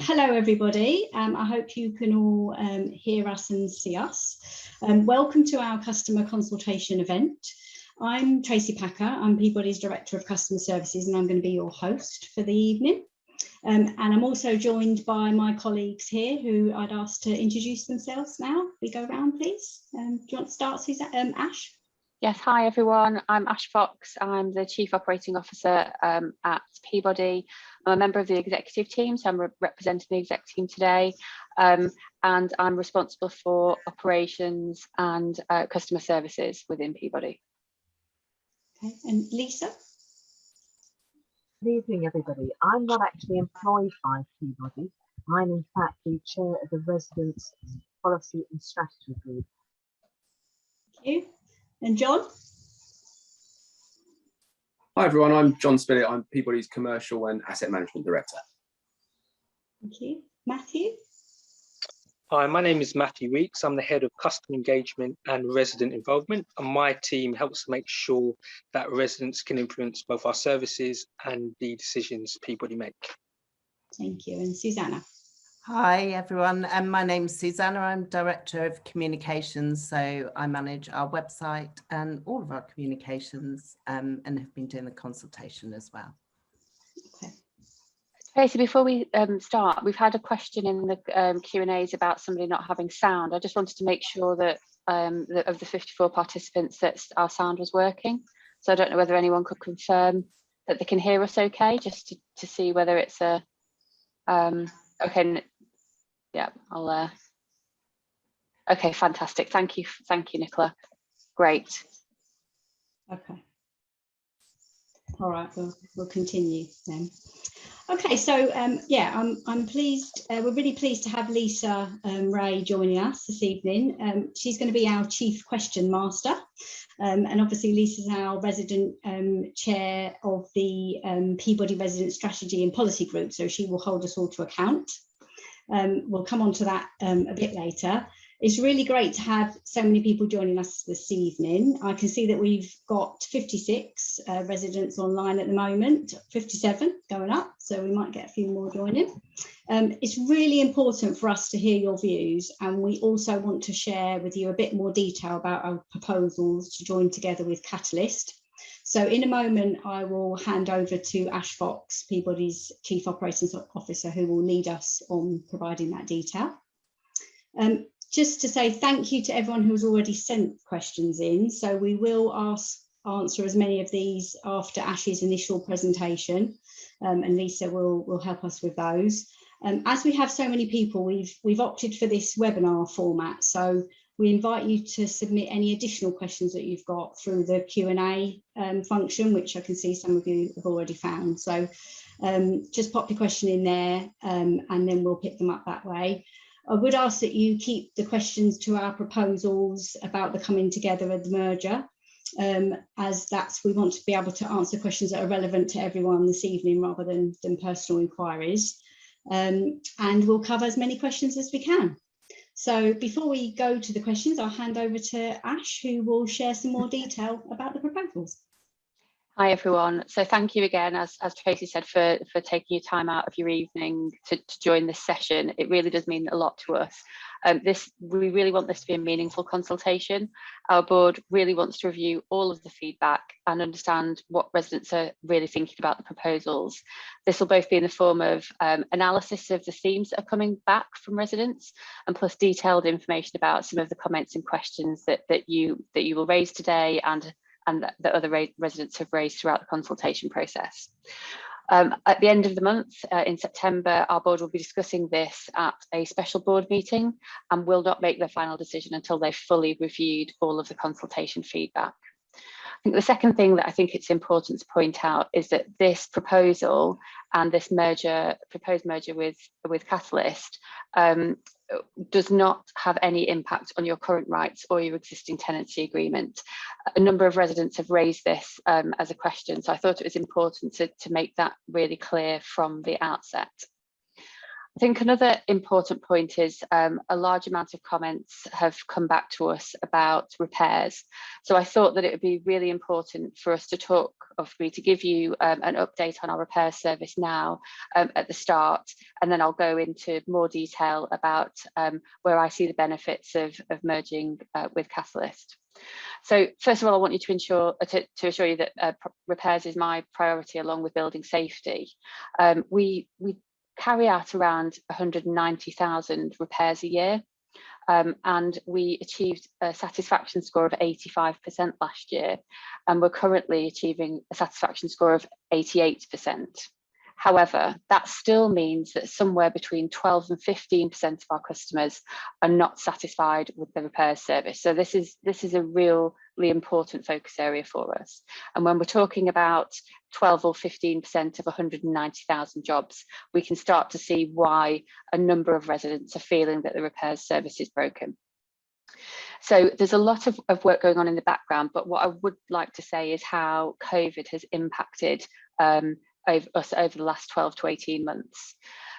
Hello everybody, I hope you can all hear us and see us. Welcome to our customer consultation event. I'm Tracy Packer, I'm Peabody's Director of Customer Services and I'm going to be your host for the evening. And I'm also joined by my colleagues here who I'd ask to introduce themselves now. We go around please. Do you want to start, Susannah? Ash? Yes, hi everyone, I'm Ash Fox, I'm the Chief Operating Officer at Peabody. I'm a member of the executive team, so I'm representing the exec team today, and I'm responsible for operations and customer services within Peabody. Okay, and Lisa? Good evening everybody, I'm not actually employed by Peabody, I'm in fact the Chair of the Residents Policy and Strategy Group. Thank you. And John? Hi everyone, I'm John Spillett. I'm Peabody's Commercial and Asset Management Director. Thank you. Matthew? Hi, my name is Matthew Weeks. I'm the Head of Customer Engagement and Resident Involvement, and my team helps to make sure that residents can influence both our services and the decisions Peabody make. Thank you. And Susannah? Hi everyone, my name's Susannah. I'm Director of Communications, so I manage our website and all of our communications and have been doing the consultation as well. Okay. Tracy, before we start, we've had a question in the Q&As about somebody not having sound. I just wanted to make sure that of the 54 participants that our sound was working. So I don't know whether anyone could confirm that they can hear us okay, just to see whether it's a okay. Yeah, I'll okay, fantastic. Thank you, Nicola. Great. Okay. All right, we'll continue then. Okay, so yeah, I'm pleased. We're really pleased to have Lisa Ray joining us this evening. She's going to be our Chief Question Master, and obviously Lisa's our resident chair of the Peabody Resident Strategy and Policy Group, so she will hold us all to account. We'll come on to that a bit later. It's really great to have so many people joining us this evening. I can see that we've got 56 residents online at the moment, 57 going up, so we might get a few more joining. It's really important for us to hear your views, and we also want to share with you a bit more detail about our proposals to join together with Catalyst. So in a moment, I will hand over to Ash Fox, Peabody's Chief Operations Officer, who will lead us on providing that detail. Just to say thank you to everyone who's already sent questions in. So we will answer as many of these after Ash's initial presentation, and Lisa will help us with those. As we have so many people, we've opted for this webinar format. So we invite you to submit any additional questions that you've got through the Q&A function, which I can see some of you have already found. So just pop your question in there and then we'll pick them up that way. I would ask that you keep the questions to our proposals about the coming together of the merger, as we want to be able to answer questions that are relevant to everyone this evening rather than personal inquiries. And we'll cover as many questions as we can. So before we go to the questions, I'll hand over to Ash, who will share some more detail about the proposals. Hi everyone. So thank you again, as Tracy said, for taking your time out of your evening to join this session. It really does mean a lot to us. We really want this to be a meaningful consultation. Our board really wants to review all of the feedback and understand what residents are really thinking about the proposals. This will both be in the form of analysis of the themes that are coming back from residents, and plus detailed information about some of the comments and questions that you will raise today and that other residents have raised throughout the consultation process. At the end of the month, in September, our board will be discussing this at a special board meeting and will not make their final decision until they've fully reviewed all of the consultation feedback. I think the second thing that I think it's important to point out is that this proposal and this proposed merger with Catalyst does not have any impact on your current rights or your existing tenancy agreement. A number of residents have raised this as a question, so I thought it was important to make that really clear from the outset. I think another important point is a large amount of comments have come back to us about repairs. So I thought that it would be really important for us to talk, or for me to give you an update on our repair service now at the start, and then I'll go into more detail about where I see the benefits of merging with Catalyst. So first of all, I want you to assure you that repairs is my priority along with building safety. We carry out around 190,000 repairs a year, and we achieved a satisfaction score of 85% last year, and we're currently achieving a satisfaction score of 88%. However, that still means that somewhere between 12 and 15% of our customers are not satisfied with the repair service. So this is a really important focus area for us. And when we're talking about 12 or 15% of 190,000 jobs, we can start to see why a number of residents are feeling that the repairs service is broken. So there's a lot of work going on in the background, but what I would like to say is how COVID has impacted us over the last 12 to 18 months.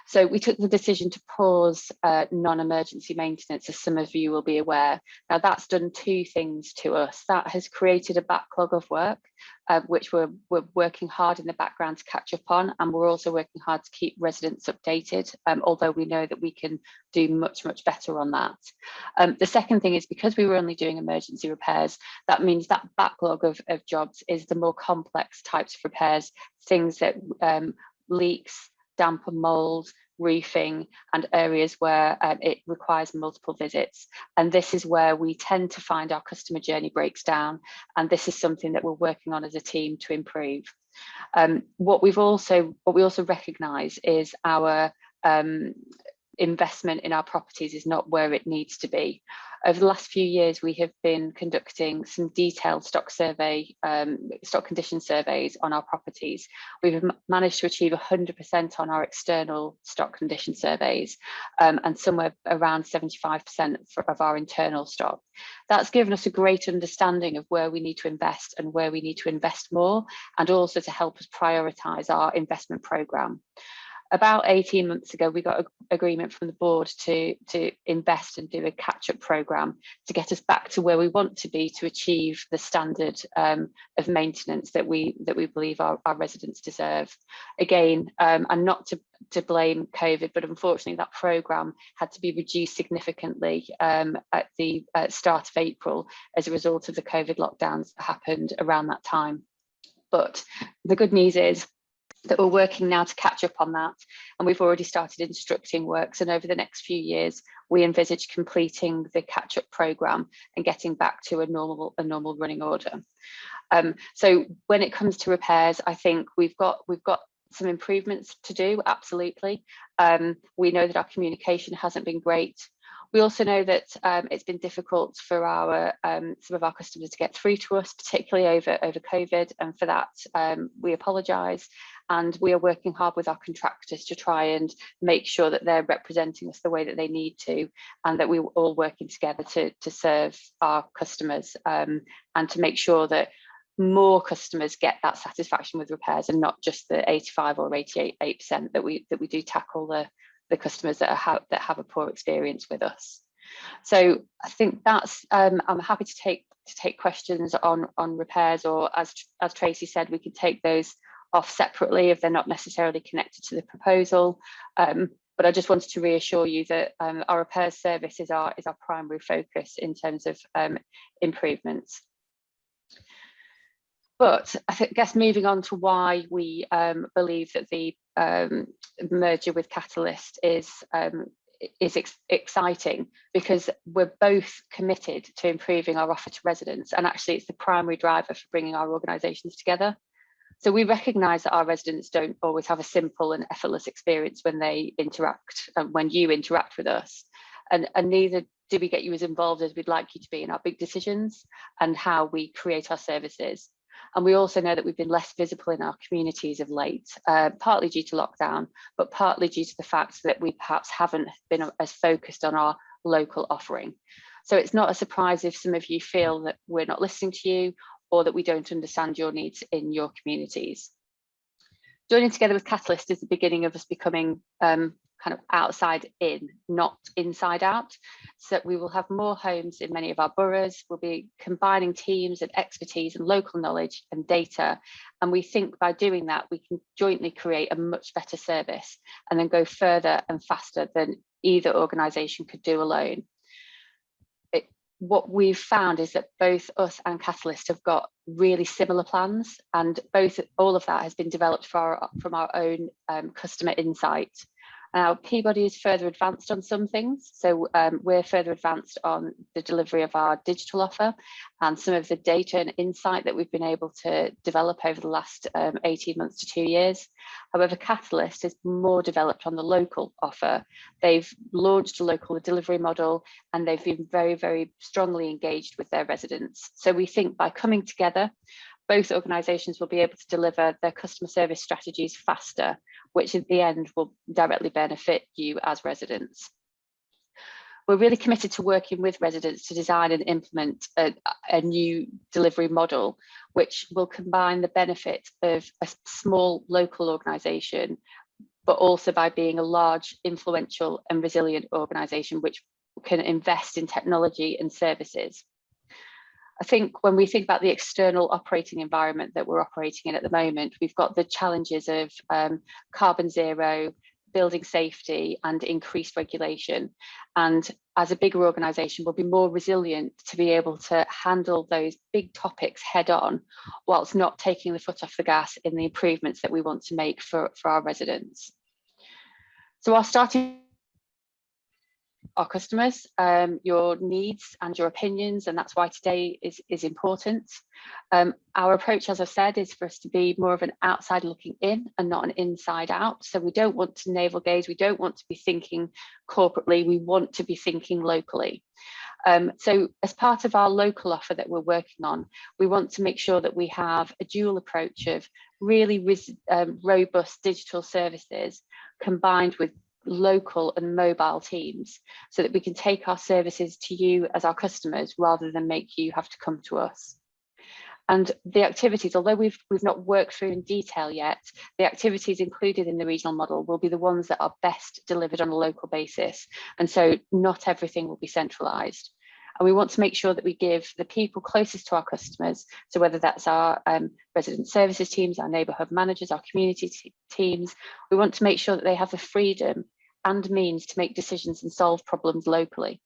So we took the decision to pause non-emergency maintenance, as some of you will be aware. Now that's done two things to us. That has created a backlog of work, which we're working hard in the background to catch up on, and we're also working hard to keep residents updated, although we know that we can do much, much better on that. The second thing is, because we were only doing emergency repairs, that means that backlog of jobs is the more complex types of repairs, things that leaks, damp and mold, roofing, and areas where it requires multiple visits. And this is where we tend to find our customer journey breaks down. And this is something that we're working on as a team to improve. What we also recognise is our investment in our properties is not where it needs to be. Over the last few years, we have been conducting some detailed stock condition surveys on our properties. We've managed to achieve 100% on our external stock condition surveys, and somewhere around 75% of our internal stock. That's given us a great understanding of where we need to invest and where we need to invest more, and also to help us prioritise our investment programme. About 18 months ago, we got an agreement from the board to invest and do a catch-up programme to get us back to where we want to be to achieve the standard of maintenance that we believe our residents deserve. Again, and not to blame COVID, but unfortunately that programme had to be reduced significantly at the start of April as a result of the COVID lockdowns that happened around that time. But the good news is that we're working now to catch up on that, and we've already started instructing works, and over the next few years we envisage completing the catch-up programme and getting back to a normal running order. So when it comes to repairs, I think we've got some improvements to do, absolutely. We know that our communication hasn't been great. We also know that it's been difficult for some of our customers to get through to us, particularly over COVID, and for that we apologise, and we are working hard with our contractors to try and make sure that they're representing us the way that they need to, and that we're all working together to serve our customers, and to make sure that more customers get that satisfaction with repairs, and not just the 85 or 88% that we do tackle the customers that have a poor experience with us. So I think that's I'm happy to take questions on repairs, or as Tracy said, we could take those off separately if they're not necessarily connected to the proposal. But I just wanted to reassure you that our repairs service is our primary focus in terms of improvements. But I guess moving on to why we believe that the merger with Catalyst is exciting, because we're both committed to improving our offer to residents, and actually it's the primary driver for bringing our organisations together. So we recognise that our residents don't always have a simple and effortless experience when they interact, when you interact with us, and neither do we get you as involved as we'd like you to be in our big decisions and how we create our services. And we also know that we've been less visible in our communities of late, partly due to lockdown, but partly due to the fact that we perhaps haven't been as focused on our local offering. So it's not a surprise if some of you feel that we're not listening to you, or that we don't understand your needs in your communities. Joining together with Catalyst is the beginning of us becoming kind of outside in, not inside out. So we will have more homes in many of our boroughs. We'll be combining teams and expertise and local knowledge and data. And we think by doing that, we can jointly create a much better service and then go further and faster than either organisation could do alone. What we've found is that both us and Catalyst have got really similar plans, and all of that has been developed from our own customer insight. Now, Peabody is further advanced on some things. So we're further advanced on the delivery of our digital offer and some of the data and insight that we've been able to develop over the last 18 months to 2 years. However, Catalyst is more developed on the local offer. They've launched a local delivery model and they've been very, very strongly engaged with their residents. So we think by coming together, both organisations will be able to deliver their customer service strategies faster, which in the end will directly benefit you as residents. We're really committed to working with residents to design and implement a new delivery model, which will combine the benefit of a small local organisation, but also by being a large, influential and resilient organisation which can invest in technology and services. I think when we think about the external operating environment that we're operating in at the moment, we've got the challenges of carbon zero, building safety and increased regulation. And as a bigger organisation, we'll be more resilient to be able to handle those big topics head on, whilst not taking the foot off the gas in the improvements that we want to make for our residents. So our starting our customers, your needs and your opinions, and that's why today is important. Our approach, as I've said, is for us to be more of an outside looking in and not an inside out. So we don't want to navel gaze, we don't want to be thinking corporately, we want to be thinking locally. So as part of our local offer that we're working on, we want to make sure that we have a dual approach of really robust digital services combined with local and mobile teams, so that we can take our services to you as our customers rather than make you have to come to us. And the activities, although we've not worked through in detail yet, the activities included in the regional model will be the ones that are best delivered on a local basis. And so not everything will be centralised. And we want to make sure that we give the people closest to our customers, so whether that's our resident services teams, our neighbourhood managers, our community teams, we want to make sure that they have the freedom and means to make decisions and solve problems locally.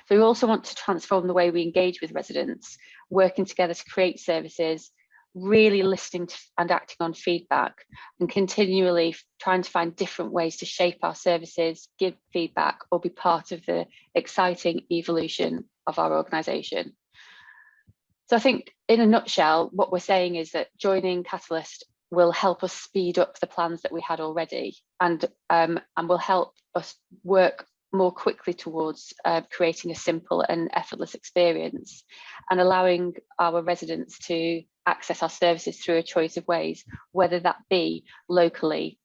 So we also want to transform the way we engage with residents, working together to create services, really listening to and acting on feedback, and continually trying to find different ways to shape our services, give feedback, or be part of the exciting evolution of our organisation. So I think in a nutshell, what we're saying is that joining Catalyst will help us speed up the plans that we had already, and will help us work more quickly towards creating a simple and effortless experience, and allowing our residents to access our services through a choice of ways, whether that be locally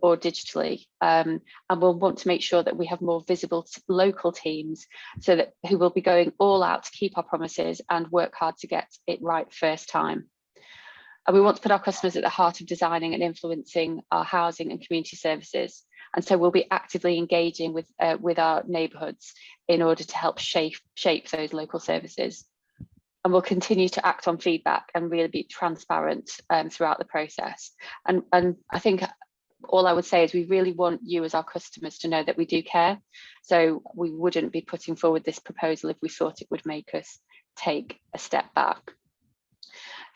or digitally. And we'll want to make sure that we have more visible local teams, so that who will be going all out to keep our promises and work hard to get it right first time. And we want to put our customers at the heart of designing and influencing our housing and community services. And so we'll be actively engaging with our neighbourhoods in order to help shape those local services. And we'll continue to act on feedback and really be transparent throughout the process. And I think all I would say is we really want you as our customers to know that we do care. So we wouldn't be putting forward this proposal if we thought it would make us take a step back.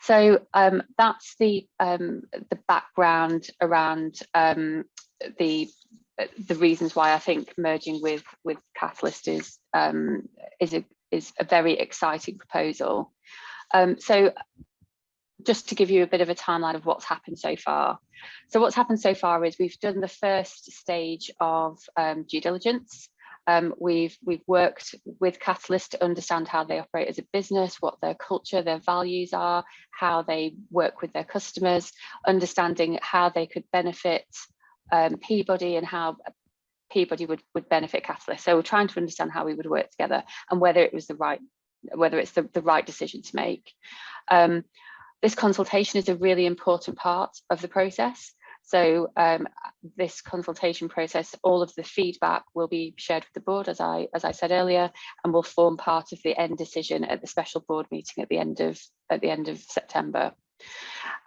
So that's the background around the reasons why I think merging with Catalyst is a very exciting proposal. So just to give you a bit of a timeline of what's happened so far. So what's happened so far is we've done the first stage of due diligence. We've worked with Catalyst to understand how they operate as a business, what their culture, their values are, how they work with their customers, understanding how they could benefit Peabody and how Peabody would benefit Catalyst. So we're trying to understand how we would work together and whether it's the right decision to make. This consultation is a really important part of the process. So this consultation process, all of the feedback will be shared with the board, as I said earlier, and will form part of the end decision at the special board meeting at the end of September.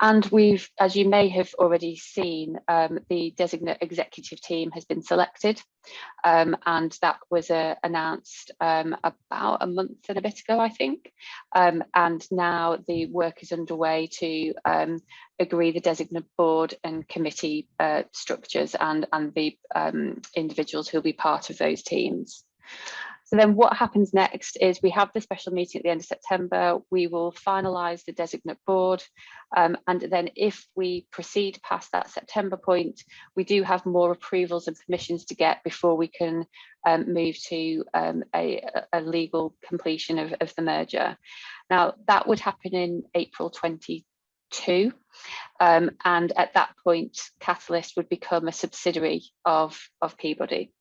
And we've, as you may have already seen, the designate executive team has been selected, and that was announced about a month and a bit ago, I think. And now the work is underway to agree the designate board and committee structures and the individuals who will be part of those teams. So then what happens next is we have the special meeting at the end of September. We will finalise the designate board. And then if we proceed past that September point, we do have more approvals and permissions to get before we can move to a legal completion of the merger. Now, that would happen in April 22. And at that point, Catalyst would become a subsidiary of Peabody.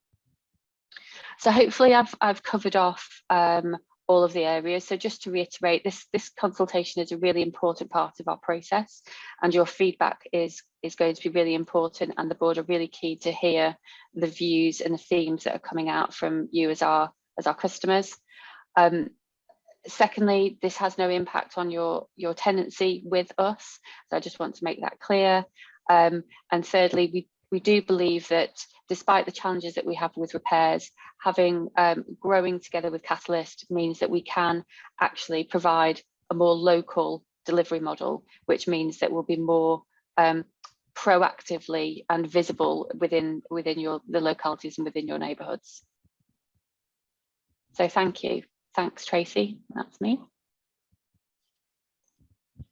So hopefully I've covered off all of the areas. So just to reiterate, this consultation is a really important part of our process, and your feedback is going to be really important, and the board are really keen to hear the views and the themes that are coming out from you as our customers. Secondly, this has no impact on your tenancy with us, so I just want to make that clear. And thirdly, we do believe that despite the challenges that we have with repairs, having growing together with Catalyst means that we can actually provide a more local delivery model, which means that we'll be more proactively and visible within the localities and within your neighbourhoods. So thank you. Thanks, Tracy. That's me.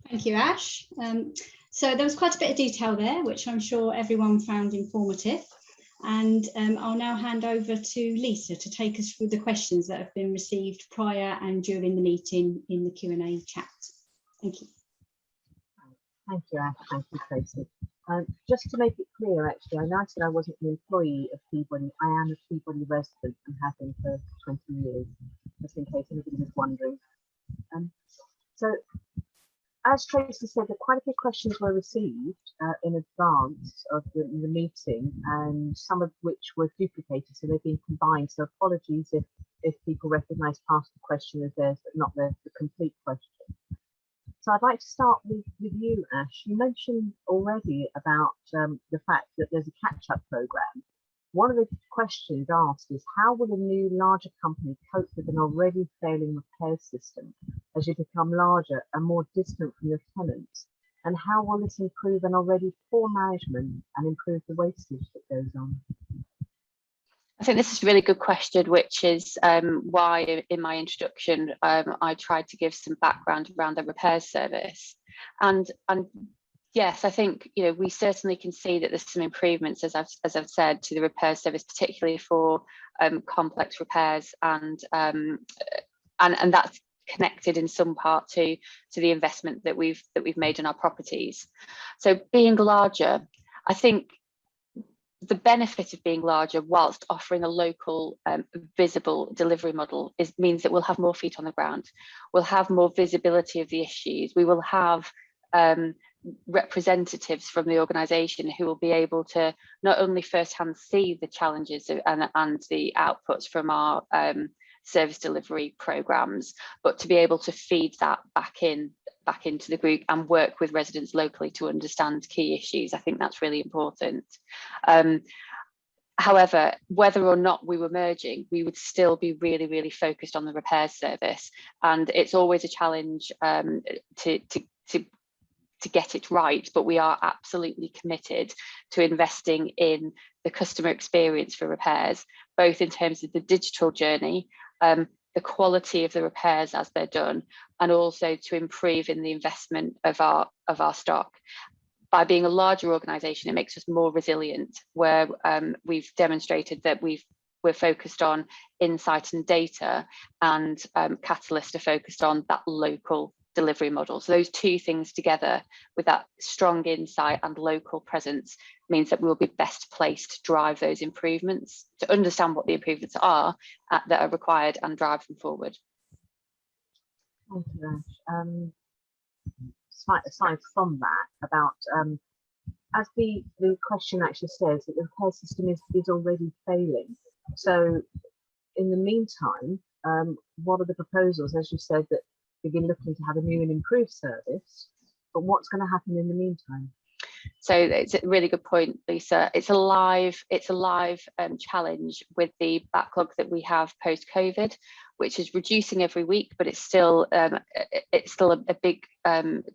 Thank you, Ash. So there was quite a bit of detail there, which I'm sure everyone found informative. And I'll now hand over to Lisa to take us through the questions that have been received prior and during the meeting in the Q&A chat. Thank you. Thank you, Ash. Thank you, Tracy. Just to make it clear, actually, I know I said I wasn't an employee of Peabody. I am a Peabody resident and have been for 20 years, just in case anybody was wondering. So, as Tracy said, quite a few questions were received in advance of the meeting, and some of which were duplicated, so they've been combined. So apologies if people recognise part of the question as theirs, but not the complete question. So I'd like to start with you, Ash. You mentioned already about the fact that there's a catch-up programme. One of the questions asked is, how will a new larger company cope with an already failing repair system as you become larger and more distant from your tenants? And how will this improve an already poor management and improve the wastage that goes on? I think this is a really good question, which is why in my introduction I tried to give some background around the repairs service. And yes, I think we certainly can see that there's some improvements, as I've said, to the repair service, particularly for complex repairs, and that's connected in some part to the investment that we've made in our properties. So being larger, I think the benefit of being larger, whilst offering a local visible delivery model, means that we'll have more feet on the ground. We'll have more visibility of the issues. We will have representatives from the organisation who will be able to not only firsthand see the challenges and the outputs from our service delivery programmes, but to be able to feed that back into the group and work with residents locally to understand key issues. I think that's really important. However, whether or not we were merging, we would still be really, really focused on the repairs service, and it's always a challenge to get it right, but we are absolutely committed to investing in the customer experience for repairs, both in terms of the digital journey, the quality of the repairs as they're done, and also to improve in the investment of our stock. By being a larger organisation, it makes us more resilient, where we've demonstrated that we're focused on insight and data, and Catalyst are focused on that local delivery model. So those two things together, with that strong insight and local presence, means that we will be best placed to drive those improvements, to understand what the improvements are that are required and drive them forward. Thank you, Ash. Aside from that, about as the question actually says, that the repair system is already failing. So in the meantime, what are the proposals? As you said, that you've been looking to have a new and improved service, but what's going to happen in the meantime? So it's a really good point, Lisa. It's a live challenge with the backlog that we have post-COVID, which is reducing every week, but it's still a big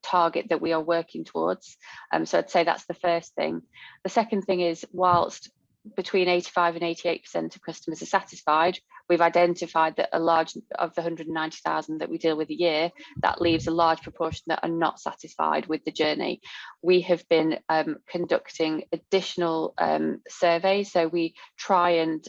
target that we are working towards. So I'd say that's the first thing. The second thing is, whilst between 85 and 88% of customers are satisfied, we've identified that a large of the 190,000 that we deal with a year, that leaves a large proportion that are not satisfied with the journey. We have been conducting additional surveys. So we try and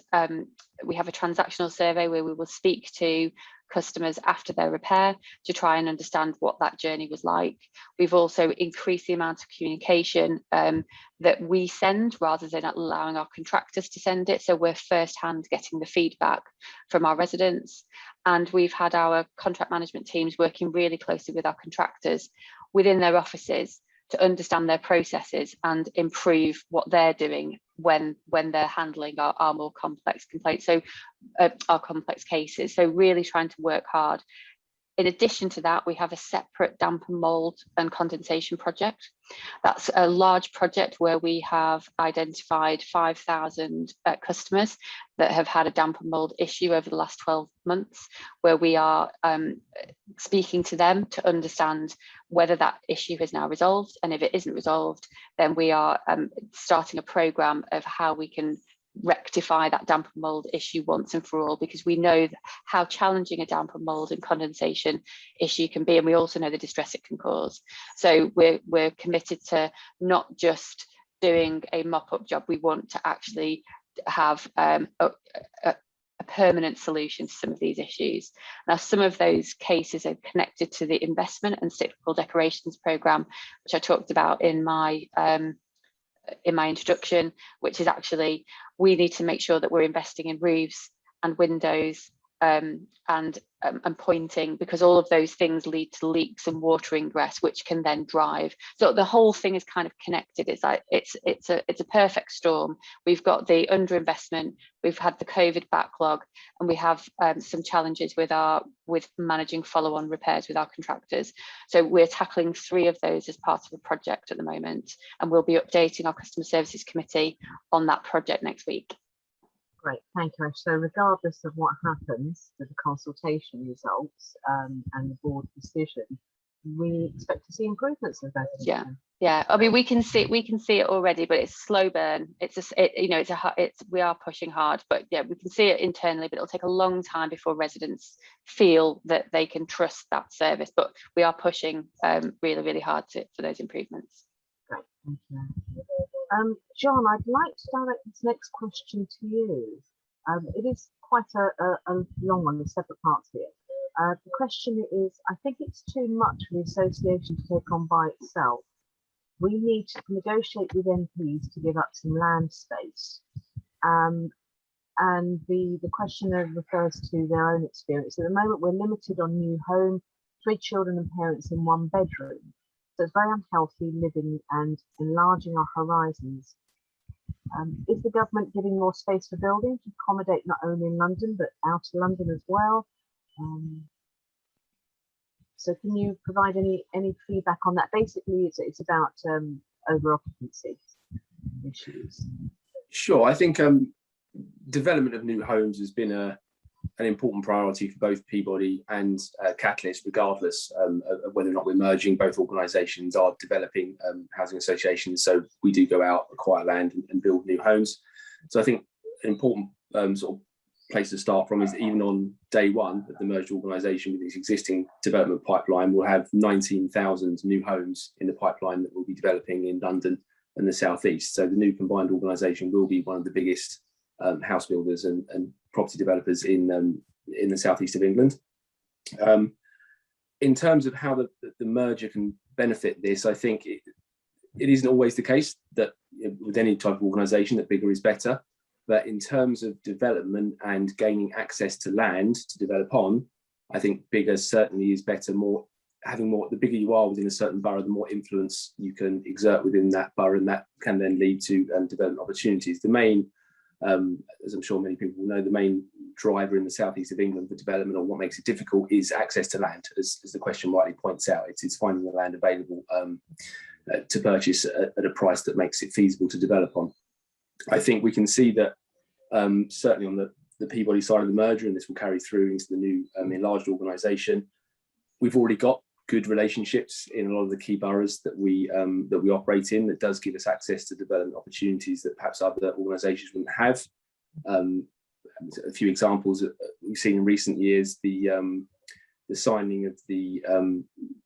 we have a transactional survey where we will speak to customers after their repair to try and understand what that journey was like. We've also increased the amount of communication that we send rather than allowing our contractors to send it. So we're firsthand getting the feedback from our residents. And we've had our contract management teams working really closely with our contractors within their offices to understand their processes and improve what they're doing when they're handling our more complex complaints, so our complex cases. So really trying to work hard. In addition to that, we have a separate damp and mould and condensation project. That's a large project where we have identified 5,000 customers that have had a damp and mould issue over the last 12 months, where we are speaking to them to understand whether that issue is now resolved. And if it isn't resolved, then we are starting a programme of how we can rectify that damp and mould issue once and for all, because we know how challenging a damp and mould and condensation issue can be, and we also know the distress it can cause. So we're committed to not just doing a mop-up job. We want to actually have a permanent solution to some of these issues. Now, some of those cases are connected to the investment and cyclical decorations programme, which I talked about in my introduction, which is actually, we need to make sure that we're investing in roofs and windows and pointing, because all of those things lead to leaks and water ingress, which can then drive. So the whole thing is kind of connected. It's like it's a perfect storm. We've got the underinvestment, we've had the COVID backlog, and we have some challenges with managing follow-on repairs with our contractors. So we're tackling 3 of those as part of a project at the moment, and we'll be updating our customer services committee on that project next week. Great, thank you, Ash. So regardless of what happens with the consultation results and the board decision, we expect to see improvements with that. Yeah. I mean, we can see it already, but it's a slow burn. We are pushing hard, but yeah, we can see it internally, but it'll take a long time before residents feel that they can trust that service. But we are pushing really, really hard for those improvements. Great, thank you. John, I'd like to direct this next question to you. It is quite a long one with separate parts here. The question is, I think it's too much for the association to take on by itself. We need to negotiate with MPs to give up some land space. And the questioner refers to their own experience. At the moment, we're limited on new home, 3 children and parents in 1 bedroom. So it's very unhealthy living and enlarging our horizons. Is the government giving more space for building to accommodate not only in London, but out of London as well? So can you provide any feedback on that? Basically, it's about over-occupancy issues. Sure, I think development of new homes has been an important priority for both Peabody and Catalyst, regardless of whether or not we're merging. Both organisations are developing housing associations, so we do go out, acquire land and build new homes. So I think an important sort of place to start from is, even on day one of the merged organisation with its existing development pipeline, we'll have 19,000 new homes in the pipeline that we'll be developing in London and the South East. So the new combined organisation will be one of the biggest house builders and property developers in the southeast of England. In terms of how the merger can benefit this, I think it isn't always the case that with any type of organisation that bigger is better. But in terms of development and gaining access to land to develop on, I think bigger certainly is better, more having more, the bigger you are within a certain borough, the more influence you can exert within that borough, and that can then lead to development opportunities. The main, as I'm sure many people will know, the main driver in the southeast of England for development, or what makes it difficult, is access to land. As the question rightly points out, it's finding the land available to purchase at a price that makes it feasible to develop on. I think we can see that certainly on the Peabody side of the merger, and this will carry through into the new enlarged organisation, we've already got good relationships in a lot of the key boroughs that we operate in. That does give us access to development opportunities that perhaps other organisations wouldn't have. A few examples that we've seen in recent years: the signing of the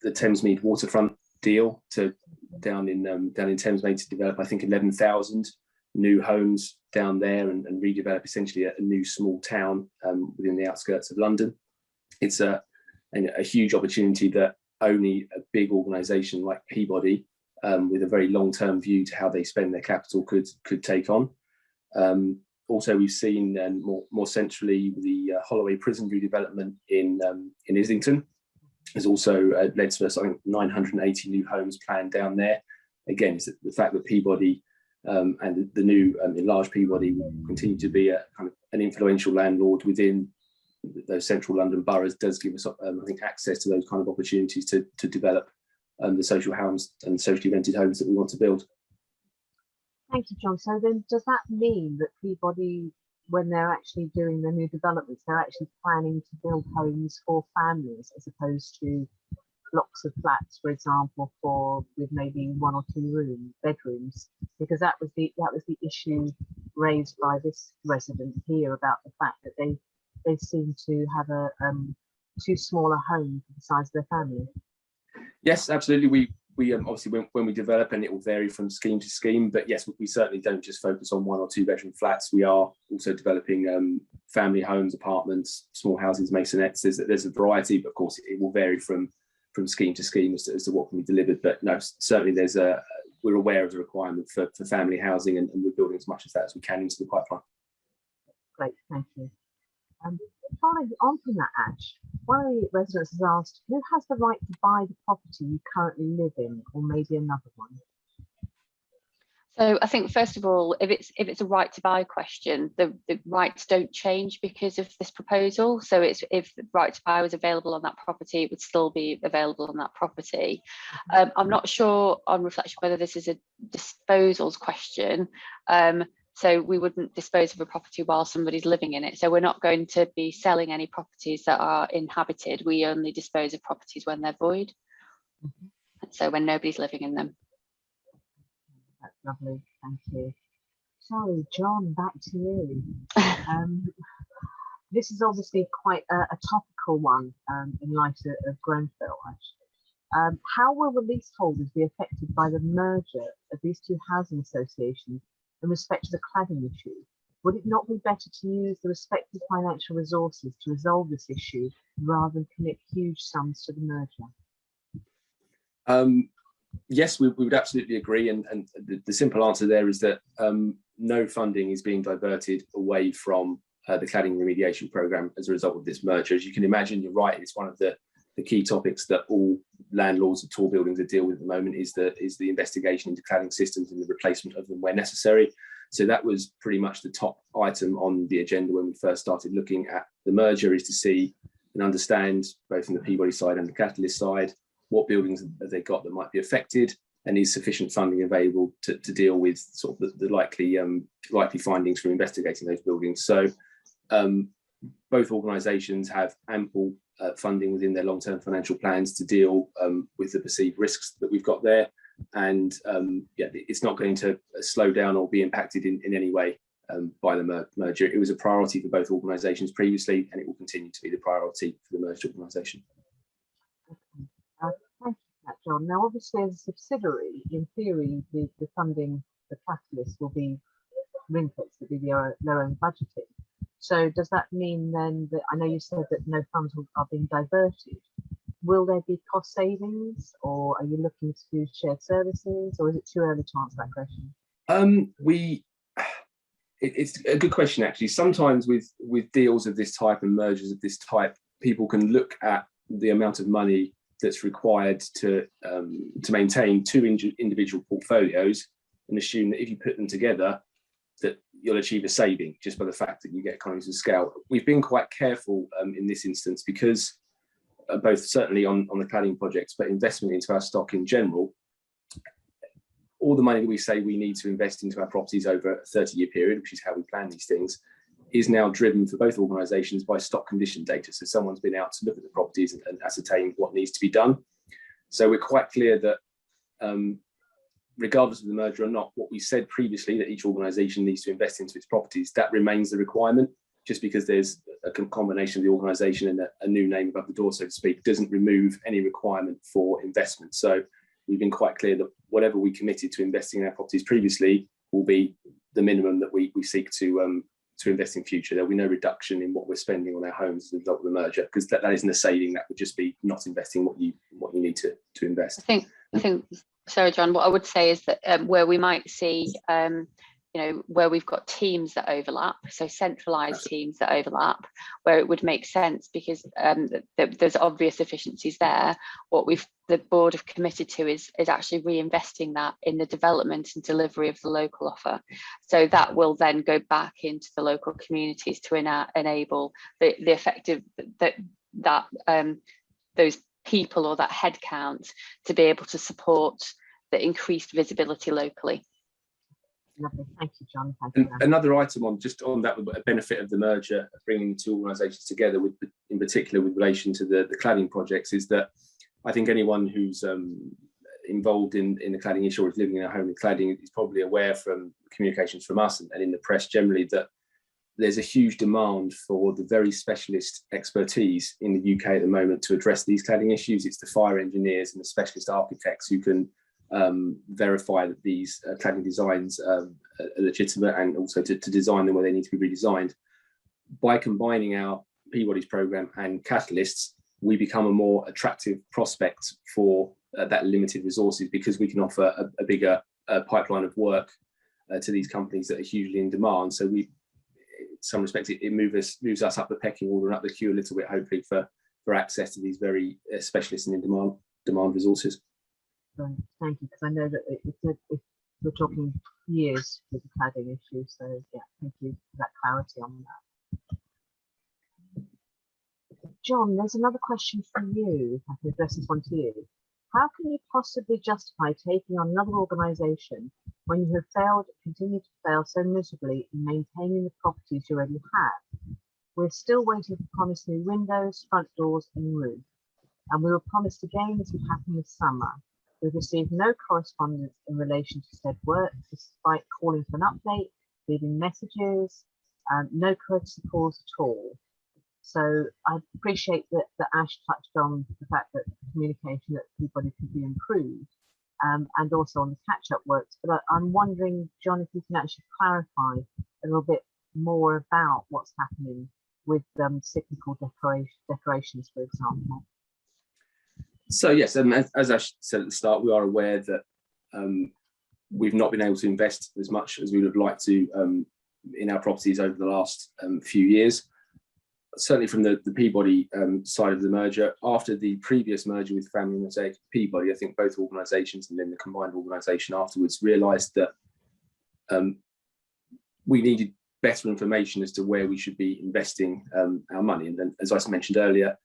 Thamesmead waterfront deal down in Thamesmead to develop, I think, 11,000 new homes down there and redevelop essentially a new small town within the outskirts of London. It's a huge opportunity that only a big organisation like Peabody, with a very long-term view to how they spend their capital, could take on. Also, we've seen more centrally the Holloway prison redevelopment in Islington has also led to us, I think, 980 new homes planned down there. Again, it's the fact that Peabody and the new enlarged Peabody will continue to be a kind of an influential landlord within those central London boroughs does give us, I think, access to those kind of opportunities to develop the social homes and socially rented homes that we want to build. Thank you, John. So then does that mean that Peabody, when they're actually doing the new developments, they're actually planning to build homes for families as opposed to blocks of flats, for example, with maybe 1 or 2 bedrooms? Because that was the issue raised by this resident here about the fact that they seem to have a too small a home for the size of their family. Yes, absolutely. We obviously, when we develop, and it will vary from scheme to scheme, but yes, we certainly don't just focus on 1 or 2 bedroom flats. We are also developing family homes, apartments, small houses, masonettes. There's a variety, but of course it will vary from scheme to scheme as to what can be delivered. But no, certainly we're aware of the requirement for family housing, and we're building as much of that as we can into the pipeline. Great, thank you. Following on from that, Ash, one of the residents has asked, who has the right to buy the property you currently live in, or maybe another one? So I think, first of all, if it's a right to buy question, the rights don't change because of this proposal. So if the right to buy was available on that property, it would still be available on that property. I'm not sure on reflection whether this is a disposals question. So we wouldn't dispose of a property while somebody's living in it. So we're not going to be selling any properties that are inhabited. We only dispose of properties when they're void. So when nobody's living in them. That's lovely, thank you. So John, back to you. This is obviously quite a topical one in light of Grenfell. How will the leaseholders be affected by the merger of these 2 housing associations in respect to the cladding issue? Would it not be better to use the respective financial resources to resolve this issue rather than commit huge sums to the merger? Yes, we would absolutely agree. And the simple answer there is that no funding is being diverted away from the cladding remediation programme as a result of this merger. As you can imagine, you're right, it's one of the key topics that all landlords of tall buildings are dealing with at the moment is the investigation into cladding systems and the replacement of them where necessary. So that was pretty much the top item on the agenda when we first started looking at the merger, is to see and understand, both from the Peabody side and the Catalyst side, what buildings have they got that might be affected, and is sufficient funding available to deal with sort of the likely findings from investigating those buildings. So both organisations have ample funding within their long-term financial plans to deal with the perceived risks that we've got there, and it's not going to slow down or be impacted in any way by the merger. It was a priority for both organisations previously, and it will continue to be the priority for the merged organisation. Thank you for that, John. Now, obviously, as a subsidiary, in theory, the funding for Catalyst will be ring-fenced, will be their own budgeting. So does that mean then that, I know you said that no funds are being diverted, will there be cost savings, or are you looking to do shared services, or is it too early to answer that question? It's a good question, actually. Sometimes with deals of this type and mergers of this type, people can look at the amount of money that's required to maintain two individual portfolios, and assume that if you put them together, that you'll achieve a saving just by the fact that you get economies of scale. We've been quite careful in this instance because both certainly on the cladding projects, but investment into our stock in general, all the money that we say we need to invest into our properties over a 30-year period, which is how we plan these things, is now driven for both organisations by stock condition data. So someone's been out to look at the properties and ascertain what needs to be done. So we're quite clear that regardless of the merger or not, what we said previously, that each organisation needs to invest into its properties, that remains the requirement. Just because there's a combination of the organisation and a new name above the door, so to speak, doesn't remove any requirement for investment. So we've been quite clear that whatever we committed to investing in our properties previously will be the minimum that we seek to invest in future. There'll be no reduction in what we're spending on our homes as a result of the merger, because that isn't a saving. That would just be not investing what you need to invest. I think, Sarah John, what I would say is that where we might see, where we've got teams that overlap, so centralised teams that overlap, where it would make sense because there's obvious efficiencies there. What the board have committed to is actually reinvesting that in the development and delivery of the local offer. So that will then go back into the local communities to enable the effective those people or that headcount to be able to support the increased visibility locally. Lovely, thank you, John. Thank you. Another item on that, a benefit of the merger, of bringing the two organisations together, in particular with relation to the cladding projects, is that I think anyone who's involved in the cladding issue or is living in a home with cladding is probably aware from communications from us and in the press generally that there's a huge demand for the very specialist expertise in the UK at the moment to address these cladding issues. It's the fire engineers and the specialist architects who can verify that these cladding designs are legitimate, and also to design them where they need to be redesigned. By combining our Peabody's programme and Catalysts, we become a more attractive prospect for that limited resources, because we can offer a bigger pipeline of work to these companies that are hugely in demand. So in some respects, it moves us up the pecking order and up the queue a little bit, hopefully for access to these very specialist and in demand resources. Right. Thank you, because I know that if we're talking years with the cladding issue. So yeah, thank you for that clarity on that. John, there's another question for you. I can address this one to you. How can you possibly justify taking on another organisation when you have continue to fail so miserably in maintaining the properties you already have? We're still waiting for promised new windows, front doors and roof. And we were promised again this would happen this summer. We've received no correspondence in relation to said work, despite calling for an update, leaving messages, no courtesy calls at all. So I appreciate that Ash touched on the fact that communication at Peabody could be improved, and also on the catch-up works. But I'm wondering, John, if you can actually clarify a little bit more about what's happening with cyclical decorations, for example. So yes, and as I said at the start, we are aware that we've not been able to invest as much as we would have liked to in our properties over the last few years. Certainly from the Peabody side of the merger, after the previous merger with Family Mosaic Peabody, I think both organisations and then the combined organisation afterwards realised that we needed better information as to where we should be investing our money. And then, as I mentioned earlier,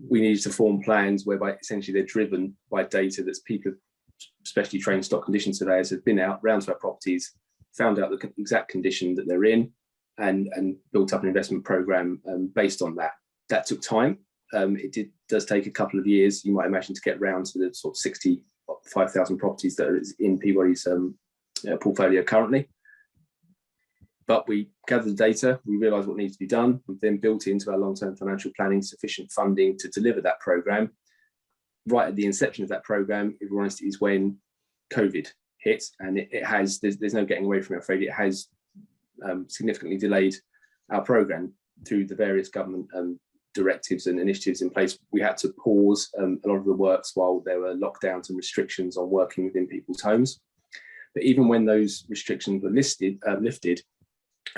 we needed to form plans whereby essentially they're driven by data that people, especially trained stock condition surveyors, have been out round to our properties, found out the exact condition that they're in, and built up an investment program based on that. That took time. It does take a couple of years, you might imagine, to get round to the sort of 65,000 properties that are in Peabody's portfolio currently. But we gathered the data, we realised what needs to be done. We've then built into our long-term financial planning sufficient funding to deliver that programme. Right at the inception of that programme, if we're honest, is when COVID hit, and there's no getting away from it, I'm afraid. It has significantly delayed our programme through the various government directives and initiatives in place. We had to pause a lot of the works while there were lockdowns and restrictions on working within people's homes. But even when those restrictions were lifted,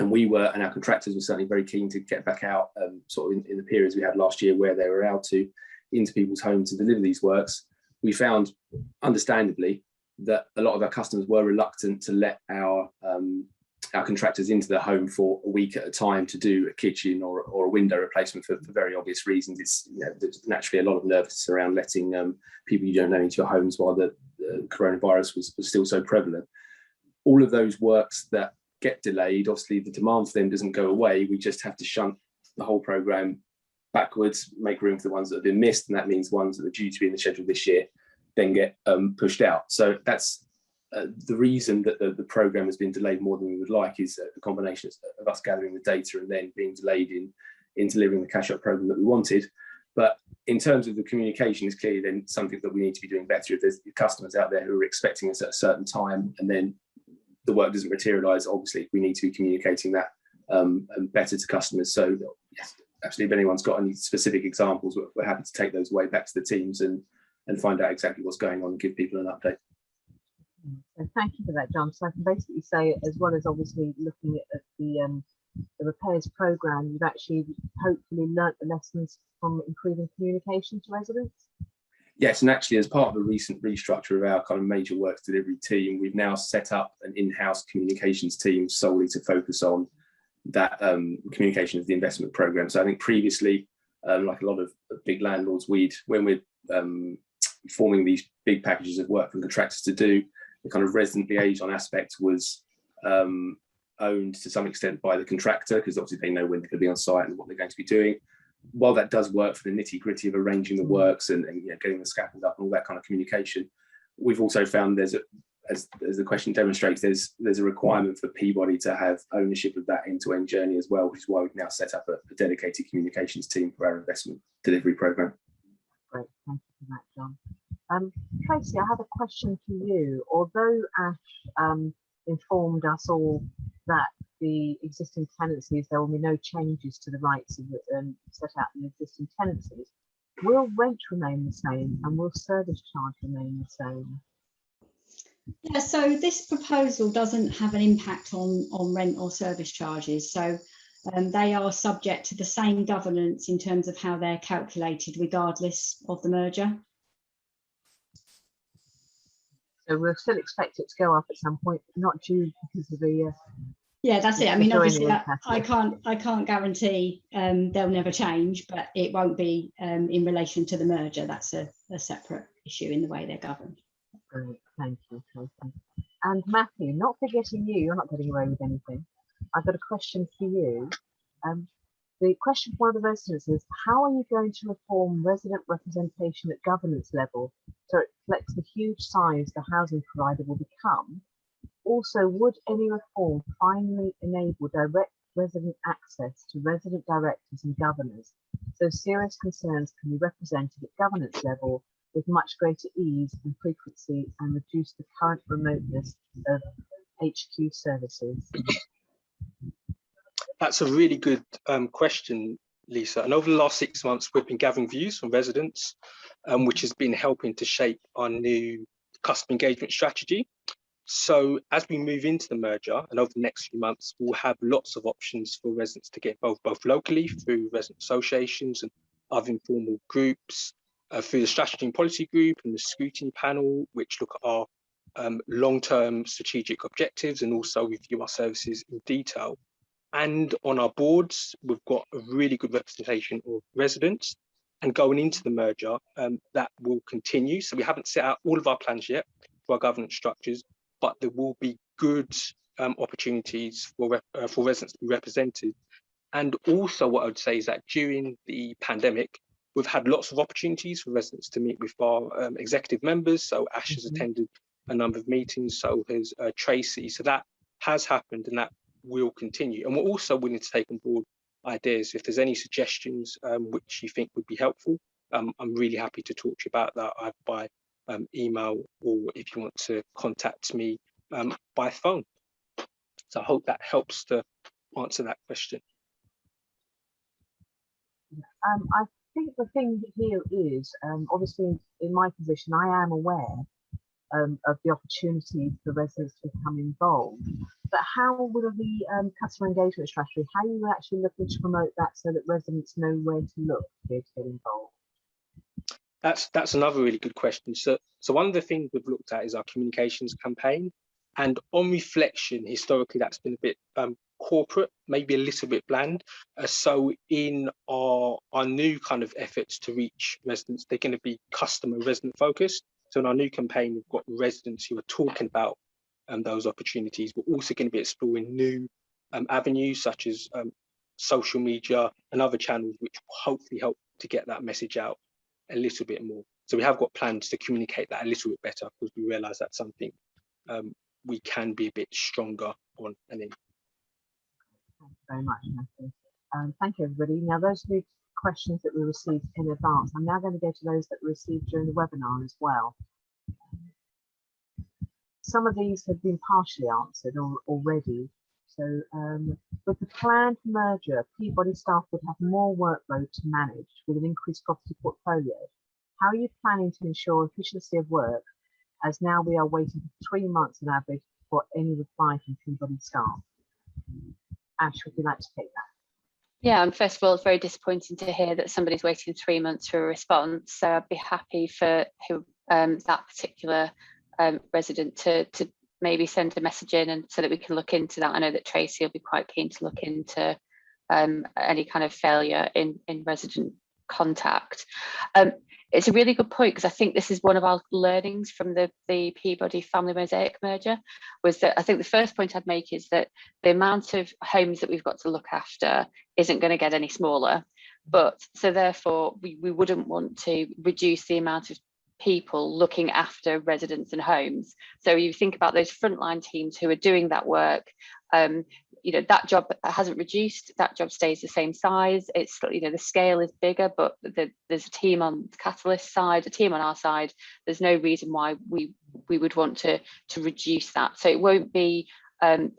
and and our contractors were certainly very keen to get back out sort of in the periods we had last year where they were allowed to, into people's homes to deliver these works, we found, understandably, that a lot of our customers were reluctant to let our contractors into their home for a week at a time to do a kitchen or a window replacement for very obvious reasons. It's, you know, there's naturally a lot of nervousness around letting people you don't know into your homes while the coronavirus was still so prevalent. All of those works that get delayed, obviously the demand for them doesn't go away. We just have to shunt the whole programme backwards, make room for the ones that have been missed, and that means ones that are due to be in the schedule this year then get pushed out. So that's the reason that the programme has been delayed more than we would like, is a combination of us gathering the data and then being delayed in delivering the cash-up programme that we wanted. But in terms of the communication, is clearly then something that we need to be doing better. If there's customers out there who are expecting us at a certain time and then the work doesn't materialise, obviously we need to be communicating that better to customers. So yes, absolutely, if anyone's got any specific examples, we're happy to take those away back to the teams and find out exactly what's going on and give people an update. So thank you for that, John. So I can basically say, as well as obviously looking at the repairs programme, you've actually hopefully learnt the lessons from improving communication to residents? Yes, and actually as part of the recent restructure of our kind of major works delivery team, we've now set up an in-house communications team solely to focus on that communication of the investment programme. So I think previously, like a lot of big landlords, when we're forming these big packages of work for contractors to do, the kind of resident liaison aspect was owned to some extent by the contractor, because obviously they know when they're going to be on site and what they're going to be doing. While that does work for the nitty-gritty of arranging the works and you know, getting the scaffold up and all that kind of communication, we've also found as the question demonstrates, there's a requirement for Peabody to have ownership of that end-to-end journey as well, which is why we've now set up a dedicated communications team for our investment delivery programme. Great, thank you for that, John. Tracy, I have a question for you. Although Ash informed us all that the existing tenancies, there will be no changes to the rights of set out in the existing tenancies, will rent remain the same and will service charge remain the same? Yeah, so this proposal doesn't have an impact on rent or service charges. So they are subject to the same governance in terms of how they're calculated, regardless of the merger. So we'll still expect it to go up at some point, not due because of the. Yeah, that's it. I mean, obviously, I can't guarantee they'll never change, but it won't be in relation to the merger. That's a separate issue in the way they're governed. Great, thank you, Tracy. And Matthew, not forgetting you, you're not getting away with anything. I've got a question for you. The question for one of the residents is, how are you going to reform resident representation at governance level so it reflects the huge size the housing provider will become? Also, would any reform finally enable direct resident access to resident directors and governors so serious concerns can be represented at governance level with much greater ease and frequency and reduce the current remoteness of HQ services? That's a really good question, Lisa. And over the last 6 months, we've been gathering views from residents, which has been helping to shape our new customer engagement strategy. So as we move into the merger and over the next few months, we'll have lots of options for residents to get both locally through resident associations and other informal groups, through the strategy and policy group and the scrutiny panel, which look at our long-term strategic objectives and also review our services in detail. And on our boards, we've got a really good representation of residents. And going into the merger, that will continue. So we haven't set out all of our plans yet for our governance structures, but there will be good opportunities for residents to be represented. And also what I would say is that during the pandemic, we've had lots of opportunities for residents to meet with our executive members. So Ash has attended a number of meetings, so has Tracy. So that has happened and that will continue. And we're also willing to take on board ideas. If there's any suggestions which you think would be helpful, I'm really happy to talk to you about that either by email or if you want to contact me by phone. So I hope that helps to answer that question. I think the thing here is, obviously in my position, I am aware of the opportunity for residents to become involved. But how will the customer engagement strategy, how are you actually looking to promote that so that residents know where to look to get involved? That's another really good question. So one of the things we've looked at is our communications campaign, and on reflection, historically that's been a bit corporate, maybe a little bit bland. So in our new kind of efforts to reach residents, they're going to be customer resident focused. So in our new campaign, we've got residents who are talking about those opportunities. We're also going to be exploring new avenues such as social media and other channels, which will hopefully help to get that message out a little bit more. So we have got plans to communicate that a little bit better, because we realise that's something we can be a bit stronger on. And then, thank you very much, Matthew. Thank you, everybody. Now, those are the questions that we received in advance. I'm now going to go to those that were received during the webinar as well. Some of these have been partially answered already. So with the planned merger, Peabody staff would have more workload to manage with an increased property portfolio. How are you planning to ensure efficiency of work, as now we are waiting for 3 months on average for any reply from Peabody staff? Ash, would you like to take that? Yeah, and first of all, it's very disappointing to hear that somebody's waiting 3 months for a response. So I'd be happy for that particular resident to maybe send a message in, and so that we can look into that. I know that Tracy will be quite keen to look into any kind of failure in resident contact. It's a really good point, because I think this is one of our learnings from the Peabody Family Mosaic merger, was that I think the first point I'd make is that the amount of homes that we've got to look after isn't going to get any smaller, but so therefore we wouldn't want to reduce the amount of people looking after residents and homes. So you think about those frontline teams who are doing that work, you know, that job hasn't reduced, that job stays the same size. It's, you know, the scale is bigger, but there's a team on the Catalyst side, a team on our side. There's no reason why we would want to reduce that. So it won't be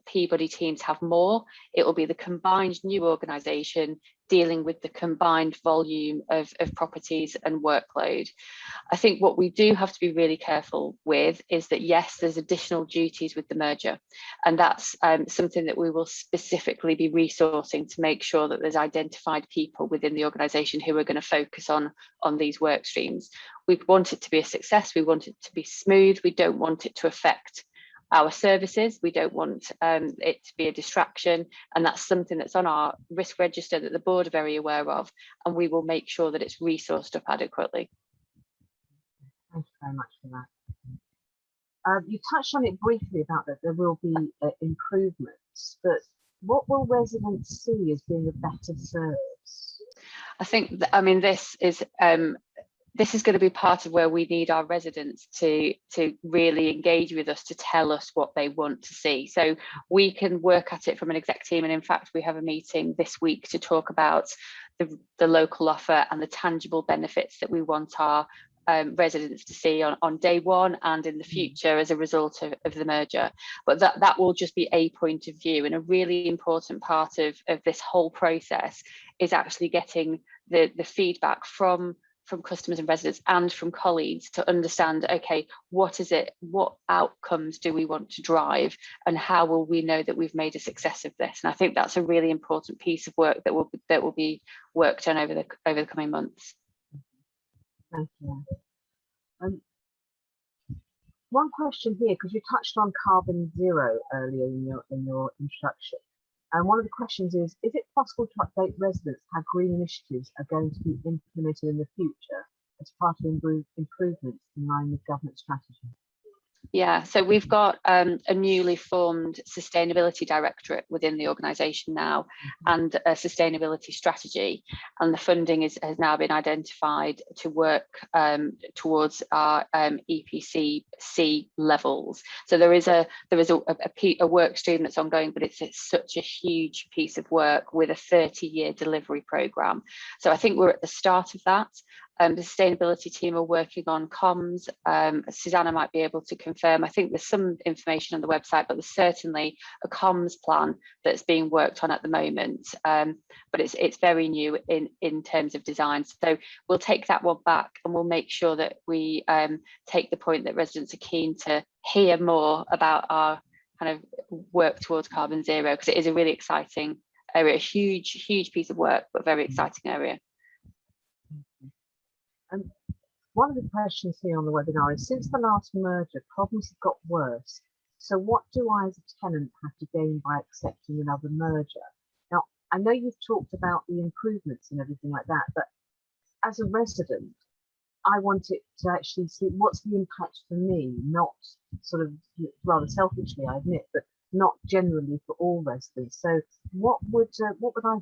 Peabody teams have more, it will be the combined new organisation dealing with the combined volume of properties and workload. I think what we do have to be really careful with is that, yes, there's additional duties with the merger, and that's something that we will specifically be resourcing to make sure that there's identified people within the organisation who are going to focus on these work streams. We want it to be a success, we want it to be smooth, we don't want it to affect our services, we don't want it to be a distraction, and that's something that's on our risk register that the board are very aware of, and we will make sure that it's resourced up adequately. Thank you very much for that. You touched on it briefly about that there will be improvements, but what will residents see as being a better service? I think I mean, this is going to be part of where we need our residents to really engage with us, to tell us what they want to see. So we can work at it from an exec team, and in fact we have a meeting this week to talk about the local offer and the tangible benefits that we want our residents to see on day one and in the future as a result of the merger. But that will just be a point of view, and a really important part of this whole process is actually getting the feedback from customers and residents and from colleagues to understand, okay, what outcomes do we want to drive, and how will we know that we've made a success of this? And I think that's a really important piece of work that will be worked on over the coming months. Thank you. One question here, because you touched on carbon zero earlier in your introduction. And one of the questions is it possible to update residents how green initiatives are going to be implemented in the future as part of improvements in line with government strategy? Yeah, so we've got a newly formed sustainability directorate within the organisation now, and a sustainability strategy, and the funding has now been identified to work towards our EPC levels. So there is a work stream that's ongoing, but it's such a huge piece of work with a 30-year delivery programme. So I think we're at the start of that. The sustainability team are working on comms. Susannah might be able to confirm. I think there's some information on the website, but there's certainly a comms plan that's being worked on at the moment. But it's very new in terms of design. So we'll take that one back, and we'll make sure that we take the point that residents are keen to hear more about our kind of work towards carbon zero, because it is a really exciting area, a huge piece of work, but very exciting area. one of the questions here on the webinar is, since the last merger, problems have got worse. So what do I as a tenant have to gain by accepting another merger? Now, I know you've talked about the improvements and everything like that, but as a resident, I want it to actually see what's the impact for me, not sort of, rather selfishly, I admit, but not generally for all residents. So what would I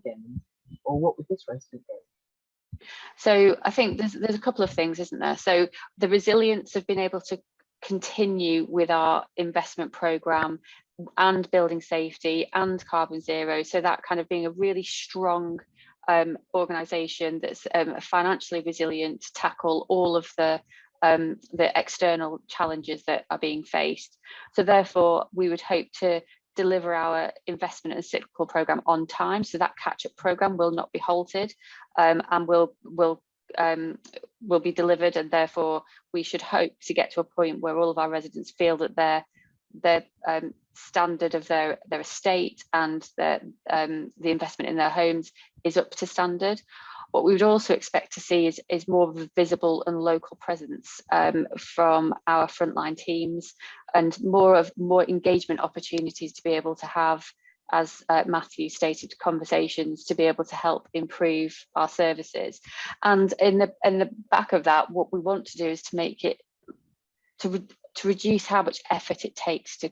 gain, or what would this resident gain? So I think there's a couple of things, isn't there? So the resilience of being able to continue with our investment programme and building safety and carbon zero, so that kind of being a really strong organisation that's financially resilient to tackle all of the external challenges that are being faced. So therefore we would hope to deliver our investment and cyclical programme on time, so that catch-up programme will not be halted, and will be delivered, and therefore we should hope to get to a point where all of our residents feel that their standard of their estate and the investment in their homes is up to standard. What we would also expect to see is more of a visible and local presence from our frontline teams, and more engagement opportunities to be able to have, as Matthew stated, conversations to be able to help improve our services. And in the back of that, what we want to do is to make it to reduce how much effort it takes to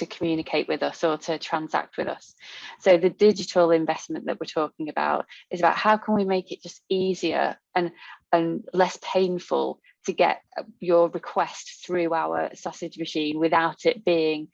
communicate with us or to transact with us. So the digital investment that we're talking about is about how can we make it just easier and less painful to get your request through our sausage machine without it being